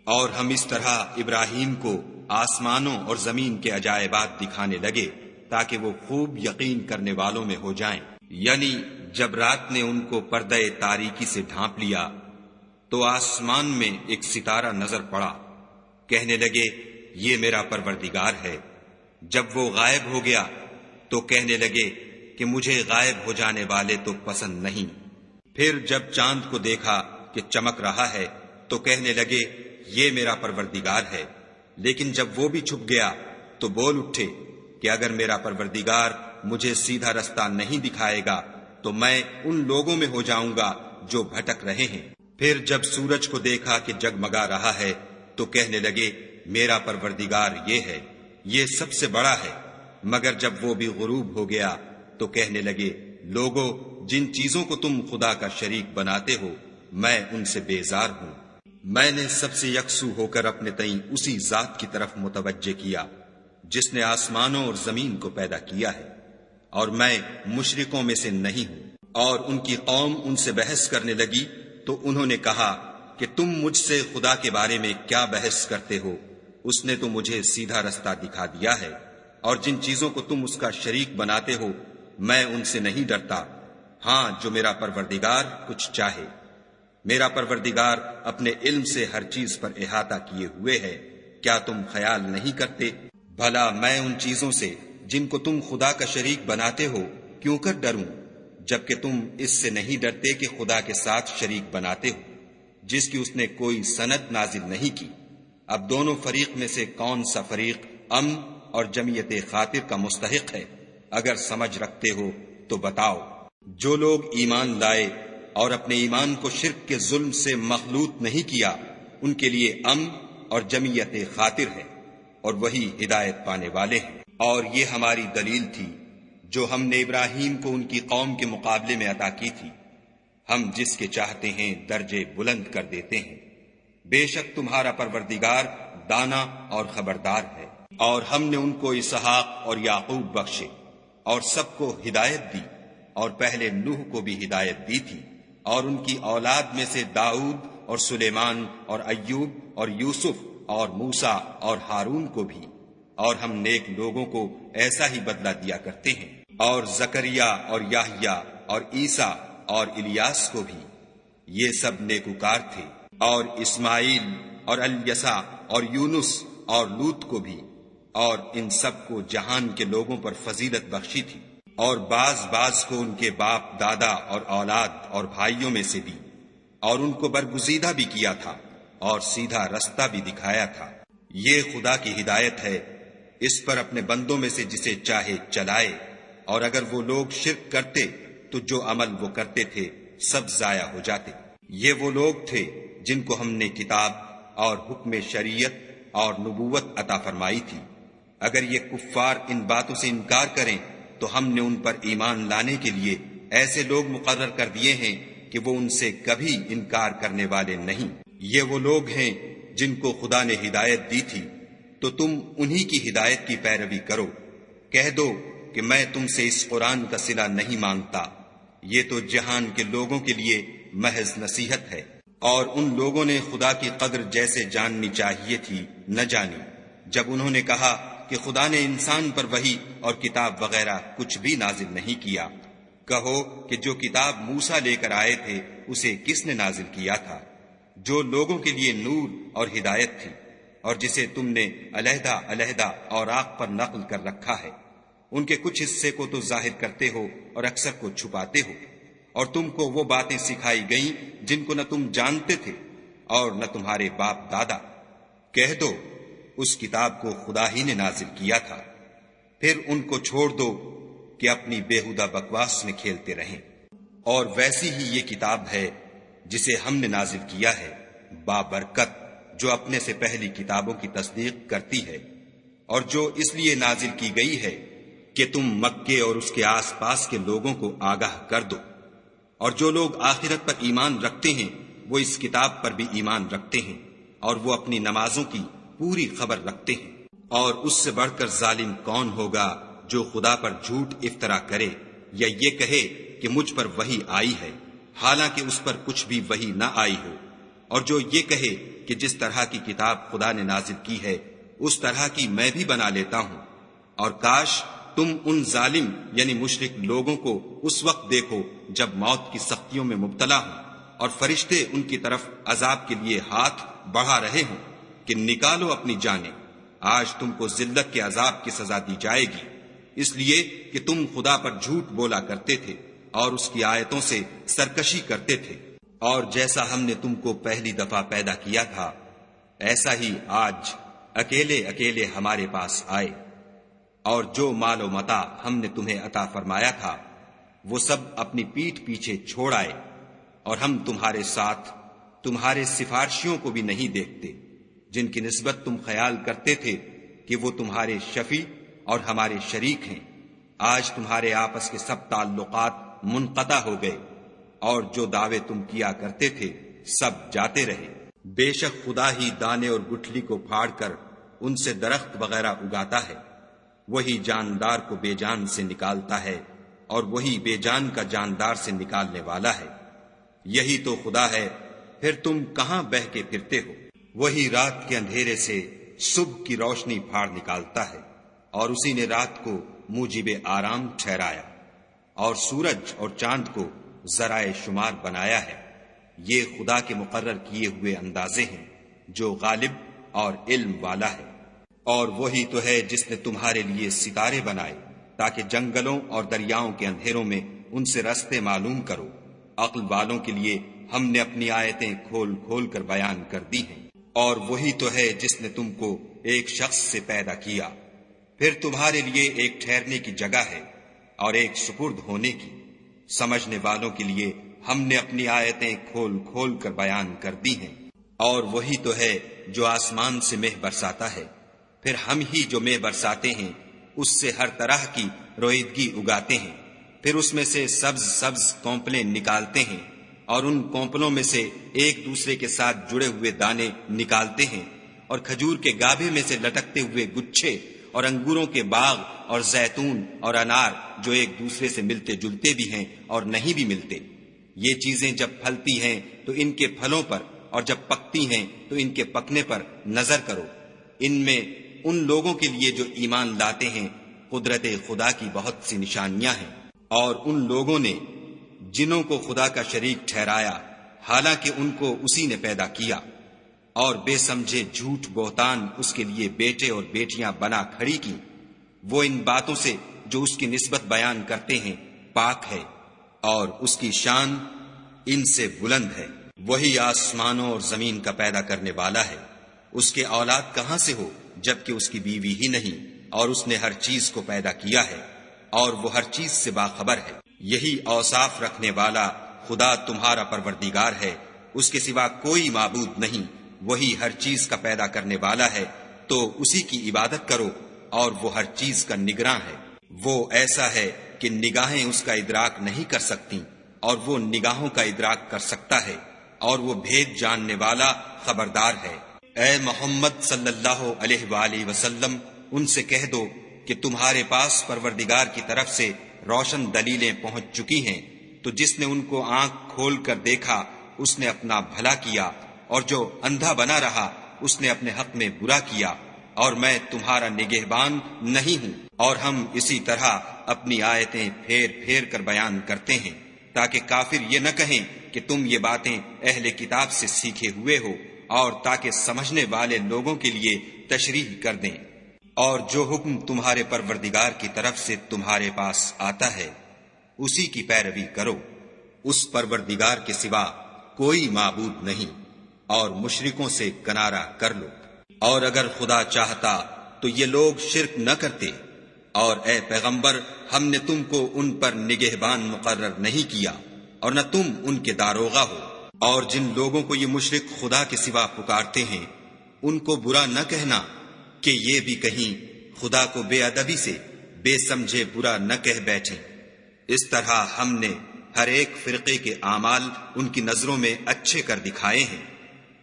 Speaker 1: اور ہم اس طرح ابراہیم کو آسمانوں اور زمین کے عجائبات دکھانے لگے تاکہ وہ خوب یقین کرنے والوں میں ہو جائیں۔ یعنی جب رات نے ان کو پردہ تاریکی سے ڈھانپ لیا تو آسمان میں ایک ستارہ نظر پڑا، کہنے لگے یہ میرا پروردگار ہے۔ جب وہ غائب ہو گیا تو کہنے لگے کہ مجھے غائب ہو جانے والے تو پسند نہیں۔ پھر جب چاند کو دیکھا کہ چمک رہا ہے تو کہنے لگے یہ میرا پروردگار ہے۔ لیکن جب وہ بھی چھپ گیا تو بول اٹھے کہ اگر میرا پروردگار مجھے سیدھا رستہ نہیں دکھائے گا تو میں ان لوگوں میں ہو جاؤں گا جو بھٹک رہے ہیں۔ پھر جب سورج کو دیکھا کہ جگمگا رہا ہے تو کہنے لگے میرا پروردگار یہ ہے، یہ سب سے بڑا ہے۔ مگر جب وہ بھی غروب ہو گیا تو کہنے لگے لوگو جن چیزوں کو تم خدا کا شریک بناتے ہو میں ان سے بیزار ہوں۔ میں نے سب سے یکسو ہو کر اپنے تئیں اسی ذات کی طرف متوجہ کیا جس نے آسمانوں اور زمین کو پیدا کیا ہے، اور میں مشرکوں میں سے نہیں ہوں۔ اور ان کی قوم ان سے بحث کرنے لگی تو انہوں نے کہا کہ تم مجھ سے خدا کے بارے میں کیا بحث کرتے ہو؟ اس نے تو مجھے سیدھا رستہ دکھا دیا ہے، اور جن چیزوں کو تم اس کا شریک بناتے ہو میں ان سے نہیں ڈرتا، ہاں جو میرا پروردگار کچھ چاہے۔ میرا پروردگار اپنے علم سے ہر چیز پر احاطہ کیے ہوئے ہے، کیا تم خیال نہیں کرتے؟ بھلا میں ان چیزوں سے جن کو تم خدا کا شریک بناتے ہو کیوں کر ڈروں، جبکہ تم اس سے نہیں ڈرتے کہ خدا کے ساتھ شریک بناتے ہو جس کی اس نے کوئی سند نازل نہیں کی۔ اب دونوں فریق میں سے کون سا فریق امن اور جمعیت خاطر کا مستحق ہے؟ اگر سمجھ رکھتے ہو تو بتاؤ۔ جو لوگ ایمان لائے اور اپنے ایمان کو شرک کے ظلم سے مخلوط نہیں کیا ان کے لیے امن اور جمعیت خاطر ہے، اور وہی ہدایت پانے والے ہیں۔ اور یہ ہماری دلیل تھی جو ہم نے ابراہیم کو ان کی قوم کے مقابلے میں عطا کی تھی، ہم جس کے چاہتے ہیں درجے بلند کر دیتے ہیں۔ بے شک تمہارا پروردگار دانا اور خبردار ہے۔ اور ہم نے ان کو اسحاق اور یعقوب بخشے اور سب کو ہدایت دی، اور پہلے نوح کو بھی ہدایت دی تھی، اور ان کی اولاد میں سے داؤد اور سلیمان اور ایوب اور یوسف اور موسیٰ اور ہارون کو بھی، اور ہم نیک لوگوں کو ایسا ہی بدلہ دیا کرتے ہیں، اور زکریا اور یحییٰ اور عیسیٰ اور الیاس کو بھی، یہ سب نیکوکار تھے، اور اسماعیل اور الیسع اور یونس اور لوط کو بھی، اور ان سب کو جہان کے لوگوں پر فضیلت بخشی تھی، اور بعض کو ان کے باپ دادا اور اولاد اور بھائیوں میں سے بھی، اور ان کو برگزیدہ بھی کیا تھا اور سیدھا رستہ بھی دکھایا تھا۔ یہ خدا کی ہدایت ہے، اس پر اپنے بندوں میں سے جسے چاہے چلائے، اور اگر وہ لوگ شرک کرتے تو جو عمل وہ کرتے تھے سب ضائع ہو جاتے۔ یہ وہ لوگ تھے جن کو ہم نے کتاب اور حکم شریعت اور نبوت عطا فرمائی تھی۔ اگر یہ کفار ان باتوں سے انکار کریں تو ہم نے ان پر ایمان لانے کے لیے ایسے لوگ مقرر کر دیے ہیں کہ وہ ان سے کبھی انکار کرنے والے نہیں۔ یہ وہ لوگ ہیں جن کو خدا نے ہدایت دی تھی، تو تم انہی کی ہدایت کی پیروی کرو۔ کہہ دو کہ میں تم سے اس قرآن کا صلہ نہیں مانگتا، یہ تو جہان کے لوگوں کے لیے محض نصیحت ہے۔ اور ان لوگوں نے خدا کی قدر جیسے جاننی چاہیے تھی نہ جانی، جب انہوں نے کہا کہ خدا نے انسان پر وحی اور کتاب وغیرہ کچھ بھی نازل نہیں کیا۔ کہو کہ جو کتاب موسیٰ لے کر آئے تھے اسے کس نے نازل کیا تھا، جو لوگوں کے لیے نور اور ہدایت تھی، اور جسے تم نے علیحدہ علیحدہ اوراق پر نقل کر رکھا ہے۔ ان کے کچھ حصے کو تو ظاہر کرتے ہو اور اکثر کو چھپاتے ہو، اور تم کو وہ باتیں سکھائی گئیں جن کو نہ تم جانتے تھے اور نہ تمہارے باپ دادا۔ کہہ دو اس کتاب کو خدا ہی نے نازل کیا تھا، پھر ان کو چھوڑ دو کہ اپنی بیہودہ بکواس میں کھیلتے رہیں۔ اور ویسی ہی یہ کتاب ہے جسے ہم نے نازل کیا ہے، بابرکت، جو اپنے سے پہلی کتابوں کی تصدیق کرتی ہے، اور جو اس لیے نازل کی گئی ہے کہ تم مکے اور اس کے آس پاس کے لوگوں کو آگاہ کر دو۔ اور جو لوگ آخرت پر ایمان رکھتے ہیں وہ اس کتاب پر بھی ایمان رکھتے ہیں، اور وہ اپنی نمازوں کی پوری خبر رکھتے ہیں۔ اور اس سے بڑھ کر ظالم کون ہوگا جو خدا پر جھوٹ افطرا کرے یا یہ کہے کہ مجھ پر وحی آئی ہے، حالانکہ اس پر کچھ بھی وحی نہ آئی ہو، اور جو یہ کہے کہ جس طرح کی کتاب خدا نے نازل کی ہے اس طرح کی میں بھی بنا لیتا ہوں۔ اور کاش تم ان ظالم یعنی مشرک لوگوں کو اس وقت دیکھو جب موت کی سختیوں میں مبتلا ہوں، اور فرشتے ان کی طرف عذاب کے لیے ہاتھ بڑھا رہے ہوں کہ نکالو اپنی جانیں، آج تم کو ذلت کے عذاب کی سزا دی جائے گی، اس لیے کہ تم خدا پر جھوٹ بولا کرتے تھے اور اس کی آیتوں سے سرکشی کرتے تھے۔ اور جیسا ہم نے تم کو پہلی دفعہ پیدا کیا تھا ایسا ہی آج اکیلے اکیلے ہمارے پاس آئے، اور جو مال و متاع ہم نے تمہیں عطا فرمایا تھا وہ سب اپنی پیٹھ پیچھے چھوڑ آئے، اور ہم تمہارے ساتھ تمہارے سفارشیوں کو بھی نہیں دیکھتے جن کی نسبت تم خیال کرتے تھے کہ وہ تمہارے شفیع اور ہمارے شریک ہیں۔ آج تمہارے آپس کے سب تعلقات منقطع ہو گئے، اور جو دعوے تم کیا کرتے تھے سب جاتے رہے۔ بے شک خدا ہی دانے اور گٹھلی کو پھاڑ کر ان سے درخت وغیرہ اگاتا ہے، وہی جاندار کو بے جان سے نکالتا ہے، اور وہی بے جان کا جاندار سے نکالنے والا ہے۔ یہی تو خدا ہے، پھر تم کہاں بہ کے پھرتے ہو؟ وہی رات کے اندھیرے سے صبح کی روشنی پھاڑ نکالتا ہے، اور اسی نے رات کو موجب آرام ٹھہرایا، اور سورج اور چاند کو ذرائع شمار بنایا ہے۔ یہ خدا کے مقرر کیے ہوئے اندازے ہیں جو غالب اور علم والا ہے۔ اور وہی تو ہے جس نے تمہارے لیے ستارے بنائے تاکہ جنگلوں اور دریاؤں کے اندھیروں میں ان سے رستے معلوم کرو۔ عقل والوں کے لیے ہم نے اپنی آیتیں کھول کھول کر بیان کر دی ہیں۔ اور وہی تو ہے جس نے تم کو ایک شخص سے پیدا کیا، پھر تمہارے لیے ایک ٹھہرنے کی جگہ ہے اور ایک سپرد ہونے کی۔ سمجھنے والوں کے لیے ہم نے اپنی آیتیں کھول کھول کر بیان کر دی ہیں۔ اور وہی تو ہے جو آسمان سے مہ برساتا ہے، پھر ہم ہی جو مہ برساتے ہیں اس سے ہر طرح کی رویدگی اگاتے ہیں، پھر اس میں سے سبز سبز کونپلیں نکالتے ہیں، اور ان کونپلوں میں سے ایک دوسرے کے ساتھ جڑے ہوئے دانے نکالتے ہیں، اور کھجور کے گابھے میں سے لٹکتے ہوئے گچھے، اور انگوروں کے باغ اور زیتون اور انار جو ایک دوسرے سے ملتے جلتے بھی ہیں اور نہیں بھی ملتے۔ یہ چیزیں جب پھلتی ہیں تو ان کے پھلوں پر، اور جب پکتی ہیں تو ان کے پکنے پر نظر کرو۔ ان میں ان لوگوں کے لیے جو ایمان لاتے ہیں قدرت خدا کی بہت سی نشانیاں ہیں، اور ان لوگوں نے جنوں کو خدا کا شریک ٹھہرایا حالانکہ ان کو اسی نے پیدا کیا، اور بے سمجھے جھوٹ بہتان اس کے لیے بیٹے اور بیٹیاں بنا کھڑی کی۔ وہ ان باتوں سے جو اس کی نسبت بیان کرتے ہیں پاک ہے، اور اس کی شان ان سے بلند ہے۔ وہی آسمانوں اور زمین کا پیدا کرنے والا ہے، اس کے اولاد کہاں سے ہو جبکہ اس کی بیوی ہی نہیں، اور اس نے ہر چیز کو پیدا کیا ہے، اور وہ ہر چیز سے باخبر ہے۔ یہی اوصاف رکھنے والا خدا تمہارا پروردگار ہے، اس کے سوا کوئی معبود نہیں۔ وہی ہر چیز کا پیدا کرنے والا ہے، تو اسی کی عبادت کرو، اور وہ ہر چیز کا نگراں ہے۔ وہ ایسا ہے کہ نگاہیں اس کا ادراک نہیں کر سکتی، اور وہ نگاہوں کا ادراک کر سکتا ہے، اور وہ بھید جاننے والا خبردار ہے۔ اے محمد صلی اللہ علیہ وآلہ وسلم، ان سے کہہ دو کہ تمہارے پاس پروردگار کی طرف سے روشن دلیلیں پہنچ چکی ہیں، تو جس نے ان کو آنکھ کھول کر دیکھا اس نے اپنا بھلا کیا، اور جو اندھا بنا رہا اس نے اپنے حق میں برا کیا، اور میں تمہارا نگہبان نہیں ہوں۔ اور ہم اسی طرح اپنی آیتیں پھیر پھیر کر بیان کرتے ہیں تاکہ کافر یہ نہ کہیں کہ تم یہ باتیں اہل کتاب سے سیکھے ہوئے ہو، اور تاکہ سمجھنے والے لوگوں کے لیے تشریح کر دیں۔ اور جو حکم تمہارے پروردگار کی طرف سے تمہارے پاس آتا ہے اسی کی پیروی کرو، اس پروردگار کے سوا کوئی معبود نہیں، اور مشرکوں سے کنارہ کر لو۔ اور اگر خدا چاہتا تو یہ لوگ شرک نہ کرتے، اور اے پیغمبر ہم نے تم کو ان پر نگہبان مقرر نہیں کیا، اور نہ تم ان کے داروغہ ہو۔ اور جن لوگوں کو یہ مشرک خدا کے سوا پکارتے ہیں ان کو برا نہ کہنا کہ یہ بھی کہیں خدا کو بے ادبی سے بے سمجھے برا نہ کہہ بیٹھیں۔ اس طرح ہم نے ہر ایک فرقے کے اعمال ان کی نظروں میں اچھے کر دکھائے ہیں،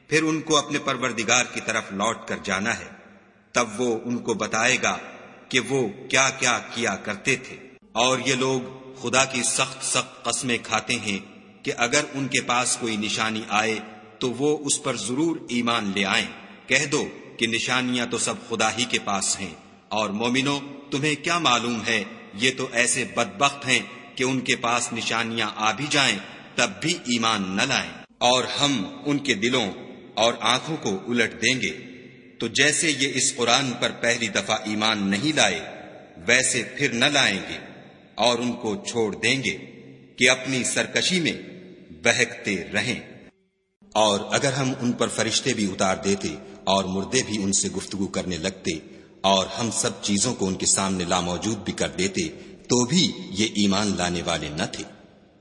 Speaker 1: پھر ان کو اپنے پروردگار کی طرف لوٹ کر جانا ہے، تب وہ ان کو بتائے گا کہ وہ کیا کیا کیا کرتے تھے۔ اور یہ لوگ خدا کی سخت سخت قسمیں کھاتے ہیں کہ اگر ان کے پاس کوئی نشانی آئے تو وہ اس پر ضرور ایمان لے آئیں۔ کہہ دو کہ نشانیاں تو سب خدا ہی کے پاس ہیں، اور مومنو تمہیں کیا معلوم ہے یہ تو ایسے بدبخت ہیں کہ ان کے پاس نشانیاں آ بھی جائیں تب بھی ایمان نہ لائیں۔ اور ہم ان کے دلوں اور آنکھوں کو الٹ دیں گے، تو جیسے یہ اس قرآن پر پہلی دفعہ ایمان نہیں لائے ویسے پھر نہ لائیں گے، اور ان کو چھوڑ دیں گے کہ اپنی سرکشی میں بہکتے رہیں۔ اور اگر ہم ان پر فرشتے بھی اتار دیتے اور مردے بھی ان سے گفتگو کرنے لگتے اور ہم سب چیزوں کو ان کے سامنے لاموجود بھی کر دیتے تو بھی یہ ایمان لانے والے نہ تھے،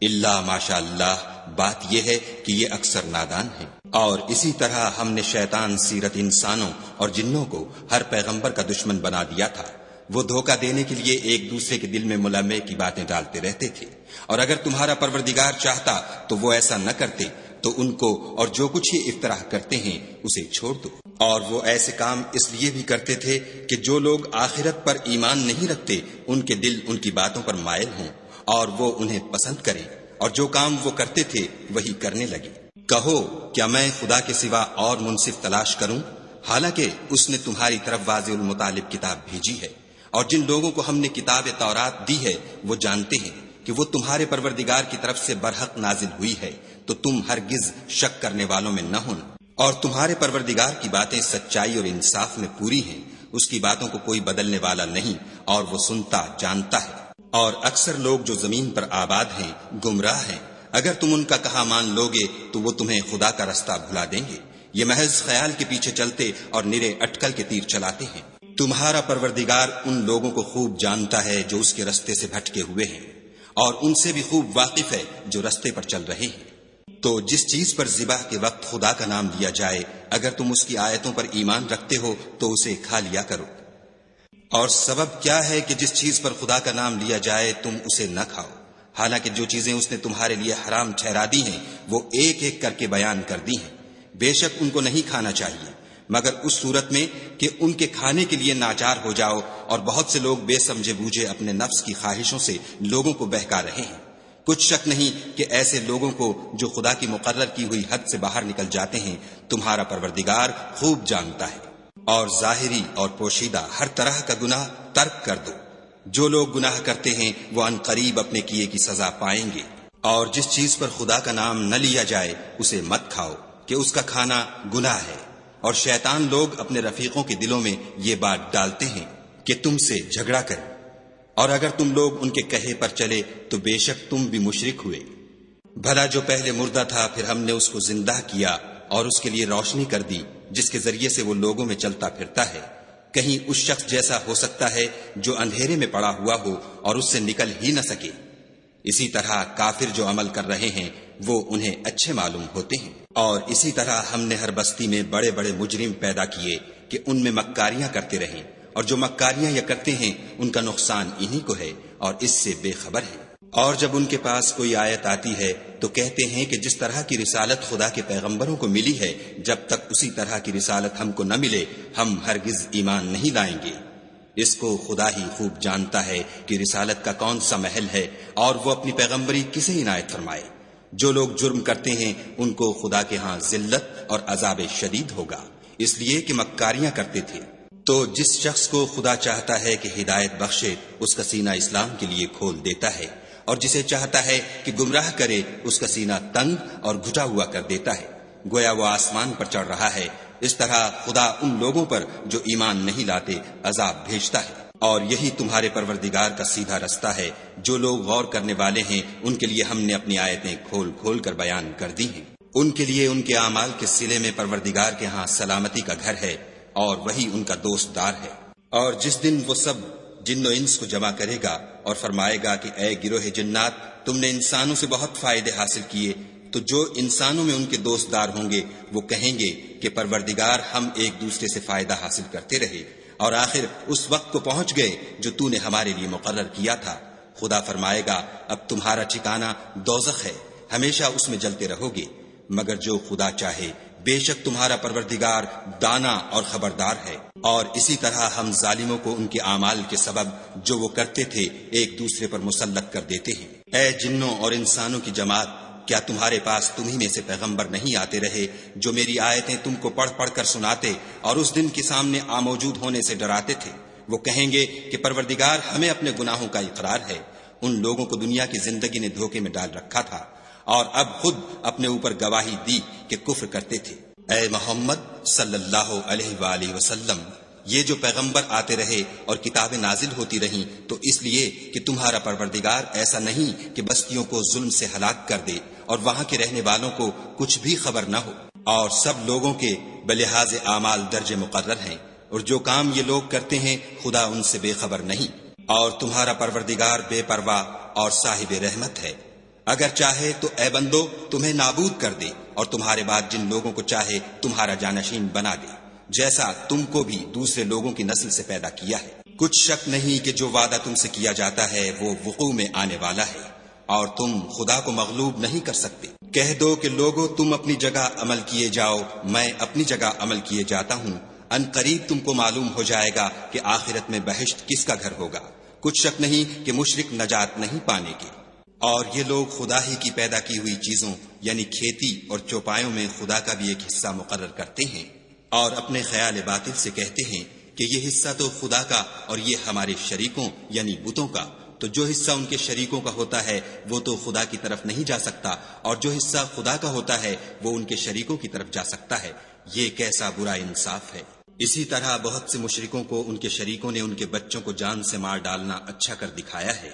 Speaker 1: الا ماشاء اللہ۔ بات یہ ہے کہ یہ اکثر نادان ہیں۔ اور اسی طرح ہم نے شیطان سیرت انسانوں اور جنوں کو ہر پیغمبر کا دشمن بنا دیا تھا۔ وہ دھوکہ دینے کے لیے ایک دوسرے کے دل میں ملمے کی باتیں ڈالتے رہتے تھے، اور اگر تمہارا پروردگار چاہتا تو وہ ایسا نہ کرتے، تو ان کو اور جو کچھ یہ افطراح کرتے ہیں اسے چھوڑ دو۔ اور وہ ایسے کام اس لیے بھی کرتے تھے کہ جو لوگ آخرت پر ایمان نہیں رکھتے ان کے دل ان کی باتوں پر مائل ہوں اور وہ انہیں پسند کریں، اور جو کام وہ کرتے تھے وہی کرنے لگے۔ کہو کیا میں خدا کے سوا اور منصف تلاش کروں، حالانکہ اس نے تمہاری طرف واضح المطالب کتاب بھیجی ہے۔ اور جن لوگوں کو ہم نے کتاب تورات دی ہے وہ جانتے ہیں کہ وہ تمہارے پروردگار کی طرف سے برحق نازل ہوئی ہے، تو تم ہرگز شک کرنے والوں میں نہ ہونا۔ اور تمہارے پروردگار کی باتیں سچائی اور انصاف میں پوری ہیں، اس کی باتوں کو کوئی بدلنے والا نہیں، اور وہ سنتا جانتا ہے۔ اور اکثر لوگ جو زمین پر آباد ہیں گمراہ ہیں، اگر تم ان کا کہا مان لوگے تو وہ تمہیں خدا کا رستہ بھلا دیں گے۔ یہ محض خیال کے پیچھے چلتے اور نرے اٹکل کے تیر چلاتے ہیں۔ تمہارا پروردگار ان لوگوں کو خوب جانتا ہے جو اس کے رستے سے بھٹکے ہوئے ہیں، اور ان سے بھی خوب واقف ہے جو رستے پر چل رہے ہیں۔ تو جس چیز پر ذبح کے وقت خدا کا نام لیا جائے اگر تم اس کی آیتوں پر ایمان رکھتے ہو تو اسے کھا لیا کرو۔ اور سبب کیا ہے کہ جس چیز پر خدا کا نام لیا جائے تم اسے نہ کھاؤ؟ حالانکہ جو چیزیں اس نے تمہارے لیے حرام ٹھہرا دی ہیں وہ ایک ایک کر کے بیان کر دی ہیں۔ بے شک ان کو نہیں کھانا چاہیے مگر اس صورت میں کہ ان کے کھانے کے لیے ناچار ہو جاؤ، اور بہت سے لوگ بے سمجھے بوجھے اپنے نفس کی خواہشوں سے لوگوں کو بہکا رہے ہیں۔ کچھ شک نہیں کہ ایسے لوگوں کو جو خدا کی مقرر کی ہوئی حد سے باہر نکل جاتے ہیں تمہارا پروردگار خوب جانتا ہے۔ اور ظاہری اور پوشیدہ ہر طرح کا گناہ ترک کر دو۔ جو لوگ گناہ کرتے ہیں وہ ان قریب اپنے کیے کی سزا پائیں گے۔ اور جس چیز پر خدا کا نام نہ لیا جائے اسے مت کھاؤ کہ اس کا کھانا گناہ ہے۔ اور شیطان لوگ اپنے رفیقوں کے دلوں میں یہ بات ڈالتے ہیں کہ تم سے جھگڑا کریں، اور اگر تم لوگ ان کے کہے پر چلے تو بے شک تم بھی مشرک ہوئے۔ بھلا جو پہلے مردہ تھا پھر ہم نے اس کو زندہ کیا اور اس کے لیے روشنی کر دی جس کے ذریعے سے وہ لوگوں میں چلتا پھرتا ہے، کہیں اس شخص جیسا ہو سکتا ہے جو اندھیرے میں پڑا ہوا ہو اور اس سے نکل ہی نہ سکے۔ اسی طرح کافر جو عمل کر رہے ہیں وہ انہیں اچھے معلوم ہوتے ہیں۔ اور اسی طرح ہم نے ہر بستی میں بڑے بڑے مجرم پیدا کیے کہ ان میں مکاریاں کرتے رہیں، اور جو مکاریاں یہ کرتے ہیں ان کا نقصان انہی کو ہے اور اس سے بے خبر ہے۔ اور جب ان کے پاس کوئی آیت آتی ہے تو کہتے ہیں کہ جس طرح کی رسالت خدا کے پیغمبروں کو ملی ہے جب تک اسی طرح کی رسالت ہم کو نہ ملے ہم ہرگز ایمان نہیں لائیں گے۔ اس کو خدا ہی خوب جانتا ہے کہ رسالت کا کون سا محل ہے اور وہ اپنی پیغمبری کسے عنایت فرمائے۔ جو لوگ جرم کرتے ہیں ان کو خدا کے ہاں ذلت اور عذاب شدید ہوگا، اس لیے کہ مکاریاں کرتے تھے۔ تو جس شخص کو خدا چاہتا ہے کہ ہدایت بخشے اس کا سینہ اسلام کے لیے کھول دیتا ہے، اور جسے چاہتا ہے کہ گمراہ کرے اس کا سینہ تنگ اور گھٹا ہوا کر دیتا ہے، گویا وہ آسمان پر چڑھ رہا ہے۔ اس طرح خدا ان لوگوں پر جو ایمان نہیں لاتے عذاب بھیجتا ہے۔ اور یہی تمہارے پروردگار کا سیدھا رستہ ہے۔ جو لوگ غور کرنے والے ہیں ان کے لیے ہم نے اپنی آیتیں کھول کھول کر بیان کر دی ہیں۔ ان کے لیے ان کے اعمال کے صلے میں پروردگار کے ہاں سلامتی کا گھر ہے اور وہی ان کا دوست دار ہے۔ اور جس دن وہ سب جن و انس کو جمع کرے گا اور فرمائے گا کہ اے گروہ جنات، تم نے انسانوں سے بہت فائدے حاصل کیے، تو جو انسانوں میں ان کے دوست دار ہوں گے وہ کہیں گے کہ پروردگار ہم ایک دوسرے سے فائدہ حاصل کرتے رہے اور آخر اس وقت کو پہنچ گئے جو تو نے ہمارے لیے مقرر کیا تھا۔ خدا فرمائے گا اب تمہارا ٹھکانہ دوزخ ہے، ہمیشہ اس میں جلتے رہو گے، مگر جو خدا چاہے بے شک تمہارا پروردگار دانا اور خبردار ہے۔ اور اسی طرح ہم ظالموں کو ان کے اعمال کے سبب جو وہ کرتے تھے ایک دوسرے پر مسلط کر دیتے ہیں۔ اے جنوں اور انسانوں کی جماعت، کیا تمہارے پاس تمہیں میں سے پیغمبر نہیں آتے رہے جو میری آیتیں تم کو پڑھ پڑھ کر سناتے اور اس دن کے سامنے موجود ہونے سے ڈراتے تھے؟ وہ کہیں گے کہ پروردگار ہمیں اپنے گناہوں کا اقرار ہے۔ ان لوگوں کو دنیا کی زندگی نے دھوکے میں ڈال رکھا تھا اور اب خود اپنے اوپر گواہی دی کہ کفر کرتے تھے۔ اے محمد صلی اللہ علیہ وآلہ وسلم، یہ جو پیغمبر آتے رہے اور کتابیں نازل ہوتی رہیں تو اس لیے کہ تمہارا پروردگار ایسا نہیں کہ بستیوں کو ظلم سے ہلاک کر دے اور وہاں کے رہنے والوں کو کچھ بھی خبر نہ ہو، اور سب لوگوں کے بلحاظ اعمال درجے مقرر ہیں، اور جو کام یہ لوگ کرتے ہیں خدا ان سے بے خبر نہیں۔ اور تمہارا پروردگار بے پرواہ اور صاحب رحمت ہے، اگر چاہے تو اے بندو تمہیں نابود کر دے اور تمہارے بعد جن لوگوں کو چاہے تمہارا جانشین بنا دے، جیسا تم کو بھی دوسرے لوگوں کی نسل سے پیدا کیا ہے۔ کچھ شک نہیں کہ جو وعدہ تم سے کیا جاتا ہے وہ وقوع میں آنے والا ہے، اور تم خدا کو مغلوب نہیں کر سکتے۔ کہہ دو کہ لوگو تم اپنی جگہ عمل کیے جاؤ، میں اپنی جگہ عمل کیے جاتا ہوں، ان قریب تم کو معلوم ہو جائے گا کہ آخرت میں بہشت کس کا گھر ہوگا۔ کچھ شک نہیں کہ مشرک نجات نہیں پانے کے۔ اور یہ لوگ خدا ہی کی پیدا کی ہوئی چیزوں یعنی کھیتی اور چوپایوں میں خدا کا بھی ایک حصہ مقرر کرتے ہیں، اور اپنے خیال باطل سے کہتے ہیں کہ یہ حصہ تو خدا کا اور یہ ہمارے شریکوں یعنی بتوں کا، تو جو حصہ ان کے شریکوں کا ہوتا ہے وہ تو خدا کی طرف نہیں جا سکتا، اور جو حصہ خدا کا ہوتا ہے وہ ان کے شریکوں کی طرف جا سکتا ہے۔ یہ کیسا برا انصاف ہے۔ اسی طرح بہت سے مشرکوں کو ان کے شریکوں نے ان کے بچوں کو جان سے مار ڈالنا اچھا کر دکھایا ہے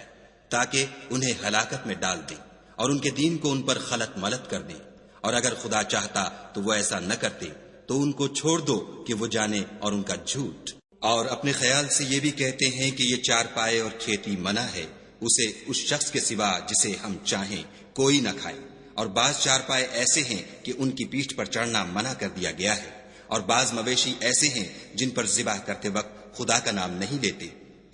Speaker 1: تاکہ انہیں ہلاکت میں ڈال دیں اور ان کے دین کو ان پر خلط ملط کر دیں، اور اگر خدا چاہتا تو وہ ایسا نہ کرتے، تو ان کو چھوڑ دو کہ وہ جانے اور ان کا جھوٹ۔ اور اپنے خیال سے یہ بھی کہتے ہیں کہ یہ چارپائے اور کھیتی منع ہے، اسے اس شخص کے سوا جسے ہم چاہیں کوئی نہ کھائے، اور بعض چارپائے ایسے ہیں کہ ان کی پیٹھ پر چڑھنا منع کر دیا گیا ہے، اور بعض مویشی ایسے ہیں جن پر ذبح کرتے وقت خدا کا نام نہیں لیتے،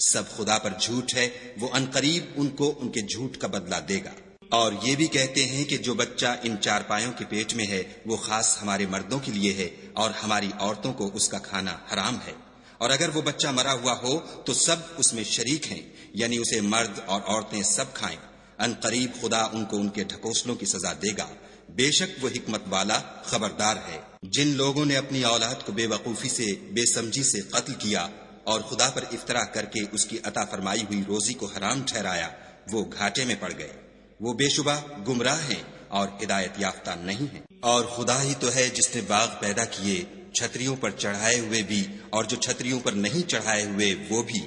Speaker 1: سب خدا پر جھوٹ ہے، وہ عنقریب ان کو ان کے جھوٹ کا بدلہ دے گا۔ اور یہ بھی کہتے ہیں کہ جو بچہ ان چارپایوں کے پیٹ میں ہے وہ خاص ہمارے مردوں کے لیے ہے اور ہماری عورتوں کو اس کا کھانا حرام ہے، اور اگر وہ بچہ مرا ہوا ہو تو سب اس میں شریک ہیں، یعنی اسے مرد اور عورتیں سب کھائیں۔ عنقریب خدا ان کو ان کے ڈھکوسلوں کی سزا دے گا، بے شک وہ حکمت والا خبردار ہے۔ جن لوگوں نے اپنی اولاد کو بے وقوفی سے، بے سمجھی سے قتل کیا اور خدا پر افطرا کر کے اس کی عطا فرمائی ہوئی روزی کو حرام ٹھہرایا، وہ گھاٹے میں پڑ گئے، وہ بے شبہ گمراہ ہیں اور ہدایت یافتہ نہیں ہیں۔ اور خدا ہی تو ہے جس نے باغ پیدا کیے، چھتریوں پر چڑھائے ہوئے بھی اور جو چھتریوں پر نہیں چڑھائے ہوئے وہ بھی،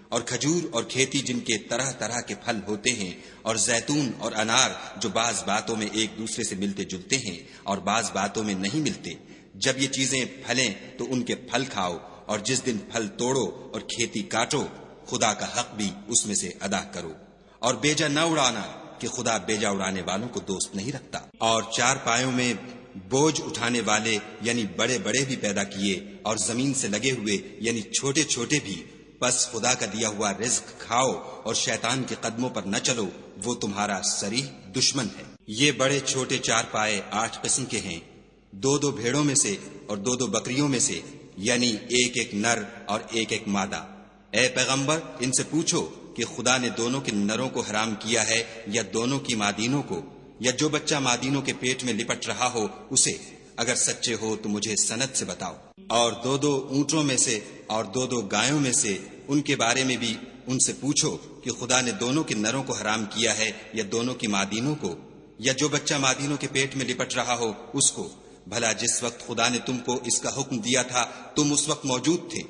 Speaker 1: اور کھجور اور کھیتی جن کے طرح طرح کے پھل ہوتے ہیں، اور زیتون اور انار جو بعض باتوں میں ایک دوسرے سے ملتے جلتے ہیں اور بعض باتوں میں نہیں ملتے۔ جب یہ چیزیں پھلیں تو ان کے پھل کھاؤ، اور جس دن پھل توڑو اور کھیتی کاٹو، خدا کا حق بھی اس میں سے ادا کرو، اور بیجا نہ اڑانا کہ خدا بیجا اڑانے والوں کو دوست نہیں رکھتا۔ اور چار پایوں میں بوجھ اٹھانے والے یعنی بڑے بڑے بھی پیدا کیے، اور زمین سے لگے ہوئے یعنی چھوٹے چھوٹے بھی، بس خدا کا دیا ہوا رزق کھاؤ اور شیطان کے قدموں پر نہ چلو، وہ تمہارا صریح دشمن ہے۔ یہ بڑے چھوٹے چار پائے 8 قسم کے ہیں، 2 بھیڑوں میں سے اور 2 بکریوں میں سے، یعنی ایک نر اور ایک مادہ۔ اے پیغمبر ان سے پوچھو کہ خدا نے دونوں کے نروں کو حرام کیا ہے یا دونوں کی مادینوں کو، یا جو بچہ مادینوں کے پیٹ میں لپٹ رہا ہو اسے؟ اگر سچے ہو تو مجھے سند سے بتاؤ۔ اور 2 اونٹوں میں سے اور 2 گایوں میں سے ان کے بارے میں بھی ان سے پوچھو کہ خدا نے دونوں کے نروں کو حرام کیا ہے یا دونوں کی مادینوں کو، یا جو بچہ مادینوں کے پیٹ میں لپٹ رہا ہو اس کو؟ بھلا جس وقت خدا نے تم کو اس کا حکم دیا تھا تم اس وقت موجود تھے؟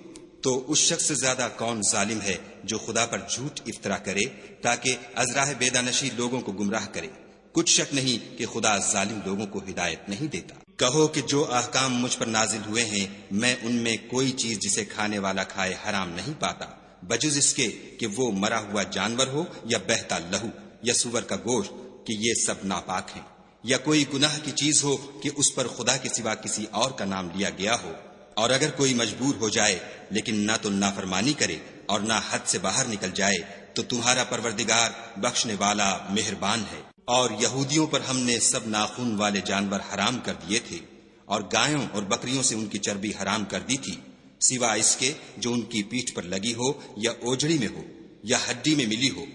Speaker 1: تو اس شخص سے زیادہ کون ظالم ہے جو خدا پر جھوٹ افطرا کرے تاکہ از راہ بیدانشی لوگوں کو گمراہ کرے؟ کچھ شک نہیں کہ خدا ظالم لوگوں کو ہدایت نہیں دیتا۔ کہو کہ جو احکام مجھ پر نازل ہوئے ہیں میں ان میں کوئی چیز جسے کھانے والا کھائے حرام نہیں پاتا، بجز اس کے کہ وہ مرا ہوا جانور ہو یا بہتا لہو یا سور کا گوشت، کہ یہ سب ناپاک ہیں، یا کوئی گناہ کی چیز ہو کہ اس پر خدا کے سوا کسی اور کا نام لیا گیا ہو۔ اور اگر کوئی مجبور ہو جائے لیکن نہ تو نافرمانی کرے اور نہ حد سے باہر نکل جائے تو تمہارا پروردگار بخشنے والا مہربان ہے۔ اور یہودیوں پر ہم نے سب ناخون والے جانور حرام کر دیے تھے، اور گایوں اور بکریوں سے ان کی چربی حرام کر دی تھی، سوا اس کے جو ان کی پیٹھ پر لگی ہو یا اوجڑی میں ہو یا ہڈی میں ملی ہو۔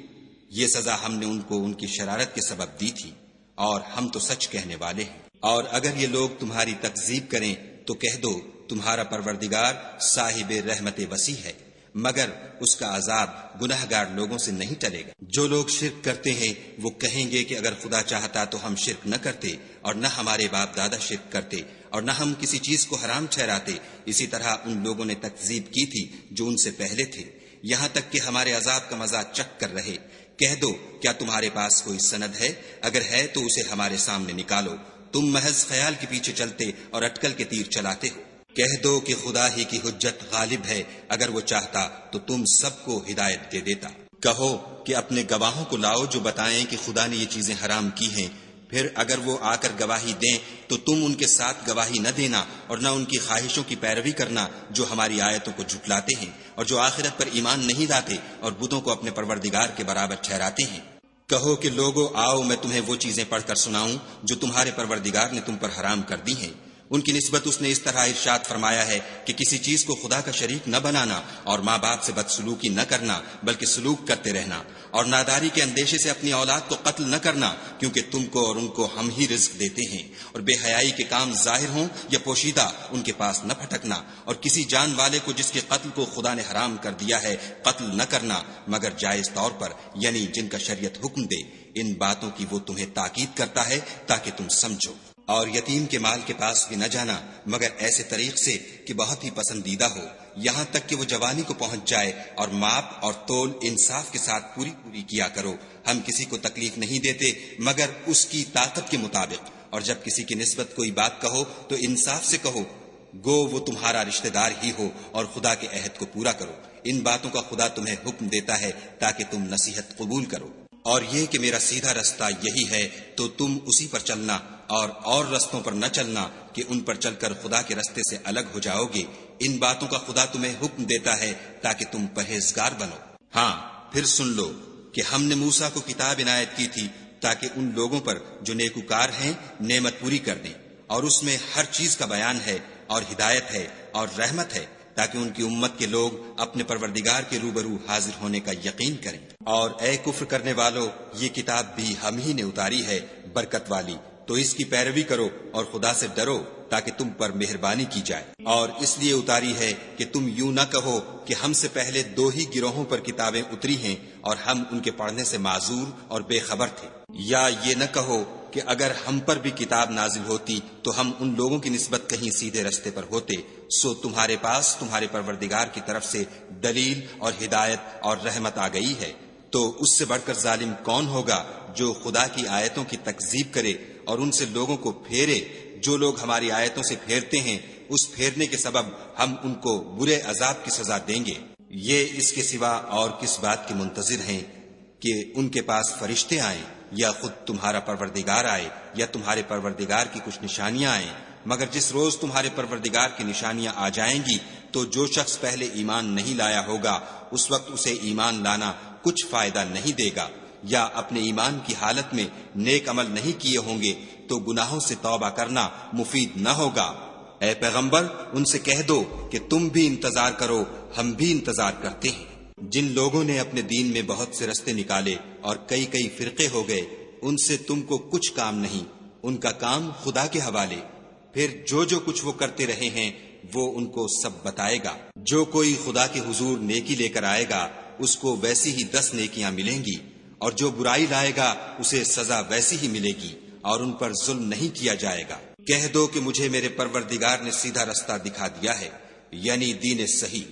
Speaker 1: یہ سزا ہم نے ان کو ان کی شرارت کے سبب دی تھی، اور ہم تو سچ کہنے والے ہیں۔ اور اگر یہ لوگ تمہاری تکذیب کریں تو کہہ دو تمہارا پروردگار صاحب رحمت وسیع ہے، مگر اس کا عذاب گناہگار لوگوں سے نہیں ٹلے گا۔ جو لوگ شرک کرتے ہیں وہ کہیں گے کہ اگر خدا چاہتا تو ہم شرک نہ کرتے، اور نہ ہمارے باپ دادا شرک کرتے، اور نہ ہم کسی چیز کو حرام ٹھہراتے۔ اسی طرح ان لوگوں نے تکذیب کی تھی جو ان سے پہلے تھے، یہاں تک کہ ہمارے عذاب کا مزہ چکھ کر رہے۔ کہہ دو کیا تمہارے پاس کوئی سند ہے؟ اگر ہے تو اسے ہمارے سامنے نکالو۔ تم محض خیال کے پیچھے چلتے اور اٹکل کے تیر چلاتے ہو۔ کہہ دو کہ خدا ہی کی حجت غالب ہے، اگر وہ چاہتا تو تم سب کو ہدایت دے دیتا۔ کہو کہ اپنے گواہوں کو لاؤ جو بتائیں کہ خدا نے یہ چیزیں حرام کی ہیں، پھر اگر وہ آ کر گواہی دیں تو تم ان کے ساتھ گواہی نہ دینا اور نہ ان کی خواہشوں کی پیروی کرنا جو ہماری آیتوں کو جھٹلاتے ہیں اور جو آخرت پر ایمان نہیں لاتے اور بتوں کو اپنے پروردگار کے برابر ٹھہراتے ہیں۔ کہو کہ لوگو آؤ میں تمہیں وہ چیزیں پڑھ کر سناؤں جو تمہارے پروردگار نے تم پر حرام کر دی ہیں۔ ان کی نسبت اس نے اس طرح ارشاد فرمایا ہے کہ کسی چیز کو خدا کا شریک نہ بنانا، اور ماں باپ سے بدسلوکی نہ کرنا بلکہ سلوک کرتے رہنا، اور ناداری کے اندیشے سے اپنی اولاد کو قتل نہ کرنا، کیونکہ تم کو اور ان کو ہم ہی رزق دیتے ہیں، اور بے حیائی کے کام ظاہر ہوں یا پوشیدہ ان کے پاس نہ پھٹکنا، اور کسی جان والے کو جس کے قتل کو خدا نے حرام کر دیا ہے قتل نہ کرنا مگر جائز طور پر، یعنی جن کا شریعت حکم دے۔ ان باتوں کی وہ تمہیں تاکید کرتا ہے تاکہ تم سمجھو۔ اور یتیم کے مال کے پاس بھی نہ جانا مگر ایسے طریق سے کہ بہت ہی پسندیدہ ہو، یہاں تک کہ وہ جوانی کو پہنچ جائے، اور ماپ اور تول انصاف کے ساتھ پوری کیا کرو۔ ہم کسی کو تکلیف نہیں دیتے مگر اس کی طاقت کے مطابق، اور جب کسی کی نسبت کوئی بات کہو تو انصاف سے کہو، گو وہ تمہارا رشتہ دار ہی ہو، اور خدا کے عہد کو پورا کرو۔ ان باتوں کا خدا تمہیں حکم دیتا ہے تاکہ تم نصیحت قبول کرو۔ اور یہ کہ میرا سیدھا رستہ یہی ہے تو تم اسی پر چلنا، اور رستوں پر نہ چلنا کہ ان پر چل کر خدا کے رستے سے الگ ہو جاؤ گے۔ ان باتوں کا خدا تمہیں حکم دیتا ہے تاکہ تم پرہیزگار بنو۔ ہاں پھر سن لو کہ ہم نے موسیٰ کو کتاب عنایت کی تھی تاکہ ان لوگوں پر جو نیکوکار ہیں نعمت پوری کر دیں، اور اس میں ہر چیز کا بیان ہے اور ہدایت ہے اور رحمت ہے، تاکہ ان کی امت کے لوگ اپنے پروردگار کے روبرو حاضر ہونے کا یقین کریں۔ اور اے کفر کرنے والو، یہ کتاب بھی ہم ہی نے اتاری ہے برکت والی، تو اس کی پیروی کرو اور خدا سے ڈرو تاکہ تم پر مہربانی کی جائے۔ اور اس لیے اتاری ہے کہ تم یوں نہ کہو کہ ہم سے پہلے 2 ہی گروہوں پر کتابیں اتری ہیں اور ہم ان کے پڑھنے سے معذور اور بے خبر تھے، یا یہ نہ کہو کہ اگر ہم پر بھی کتاب نازل ہوتی تو ہم ان لوگوں کی نسبت کہیں سیدھے رستے پر ہوتے، سو تمہارے پاس تمہارے پروردگار کی طرف سے دلیل اور ہدایت اور رحمت آ گئی ہے۔ تو اس سے بڑھ کر ظالم کون ہوگا جو خدا کی آیتوں کی تکذیب کرے اور ان سے لوگوں کو پھیرے؟ جو لوگ ہماری آیتوں سے پھیرتے ہیں اس پھیرنے کے سبب ہم ان کو برے عذاب کی سزا دیں گے۔ یہ اس کے سوا اور کس بات کے منتظر ہیں کہ ان کے پاس فرشتے آئیں یا خود تمہارا پروردگار آئے یا تمہارے پروردگار کی کچھ نشانیاں آئیں؟ مگر جس روز تمہارے پروردگار کی نشانیاں آ جائیں گی تو جو شخص پہلے ایمان نہیں لایا ہوگا اس وقت اسے ایمان لانا کچھ فائدہ نہیں دے گا، یا اپنے ایمان کی حالت میں نیک عمل نہیں کیے ہوں گے تو گناہوں سے توبہ کرنا مفید نہ ہوگا۔ اے پیغمبر ان سے کہہ دو کہ تم بھی انتظار کرو، ہم بھی انتظار کرتے ہیں۔ جن لوگوں نے اپنے دین میں بہت سے رستے نکالے اور کئی فرقے ہو گئے، ان سے تم کو کچھ کام نہیں، ان کا کام خدا کے حوالے۔ پھر جو کچھ وہ کرتے رہے ہیں وہ ان کو سب بتائے گا۔ جو کوئی خدا کے حضور نیکی لے کر آئے گا اس کو ویسی ہی 10 نیکیاں ملیں گی، اور جو برائی لائے گا اسے سزا ویسی ہی ملے گی، اور ان پر ظلم نہیں کیا جائے گا۔ کہہ دو کہ مجھے میرے پروردگار نے سیدھا رستہ دکھا دیا ہے، یعنی دین صحیح،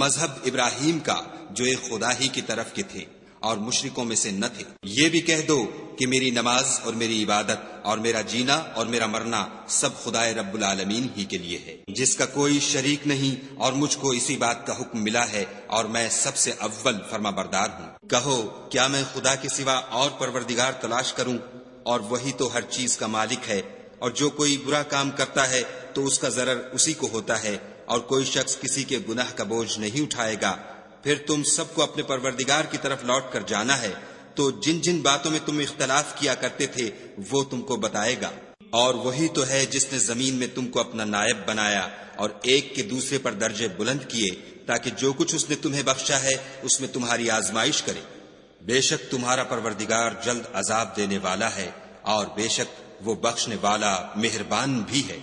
Speaker 1: مذہب ابراہیم کا جو ایک خدا ہی کی طرف کے تھے اور مشرکوں میں سے نہ تھے۔ یہ بھی کہہ دو کہ میری نماز اور میری عبادت اور میرا جینا اور میرا مرنا سب خدائے رب العالمین ہی کے لیے ہے، جس کا کوئی شریک نہیں، اور مجھ کو اسی بات کا حکم ملا ہے اور میں سب سے اول فرما بردار ہوں۔ کہو کیا میں خدا کے سوا اور پروردگار تلاش کروں؟ اور وہی تو ہر چیز کا مالک ہے، اور جو کوئی برا کام کرتا ہے تو اس کا ضرر اسی کو ہوتا ہے، اور کوئی شخص کسی کے گناہ کا بوجھ نہیں اٹھائے گا۔ پھر تم سب کو اپنے پروردگار کی طرف لوٹ کر جانا ہے، تو جن باتوں میں تم اختلاف کیا کرتے تھے وہ تم کو بتائے گا۔ اور وہی تو ہے جس نے زمین میں تم کو اپنا نائب بنایا اور ایک کے دوسرے پر درجے بلند کیے، تاکہ جو کچھ اس نے تمہیں بخشا ہے اس میں تمہاری آزمائش کرے۔ بے شک تمہارا پروردگار جلد عذاب دینے والا ہے، اور بے شک وہ بخشنے والا مہربان بھی ہے۔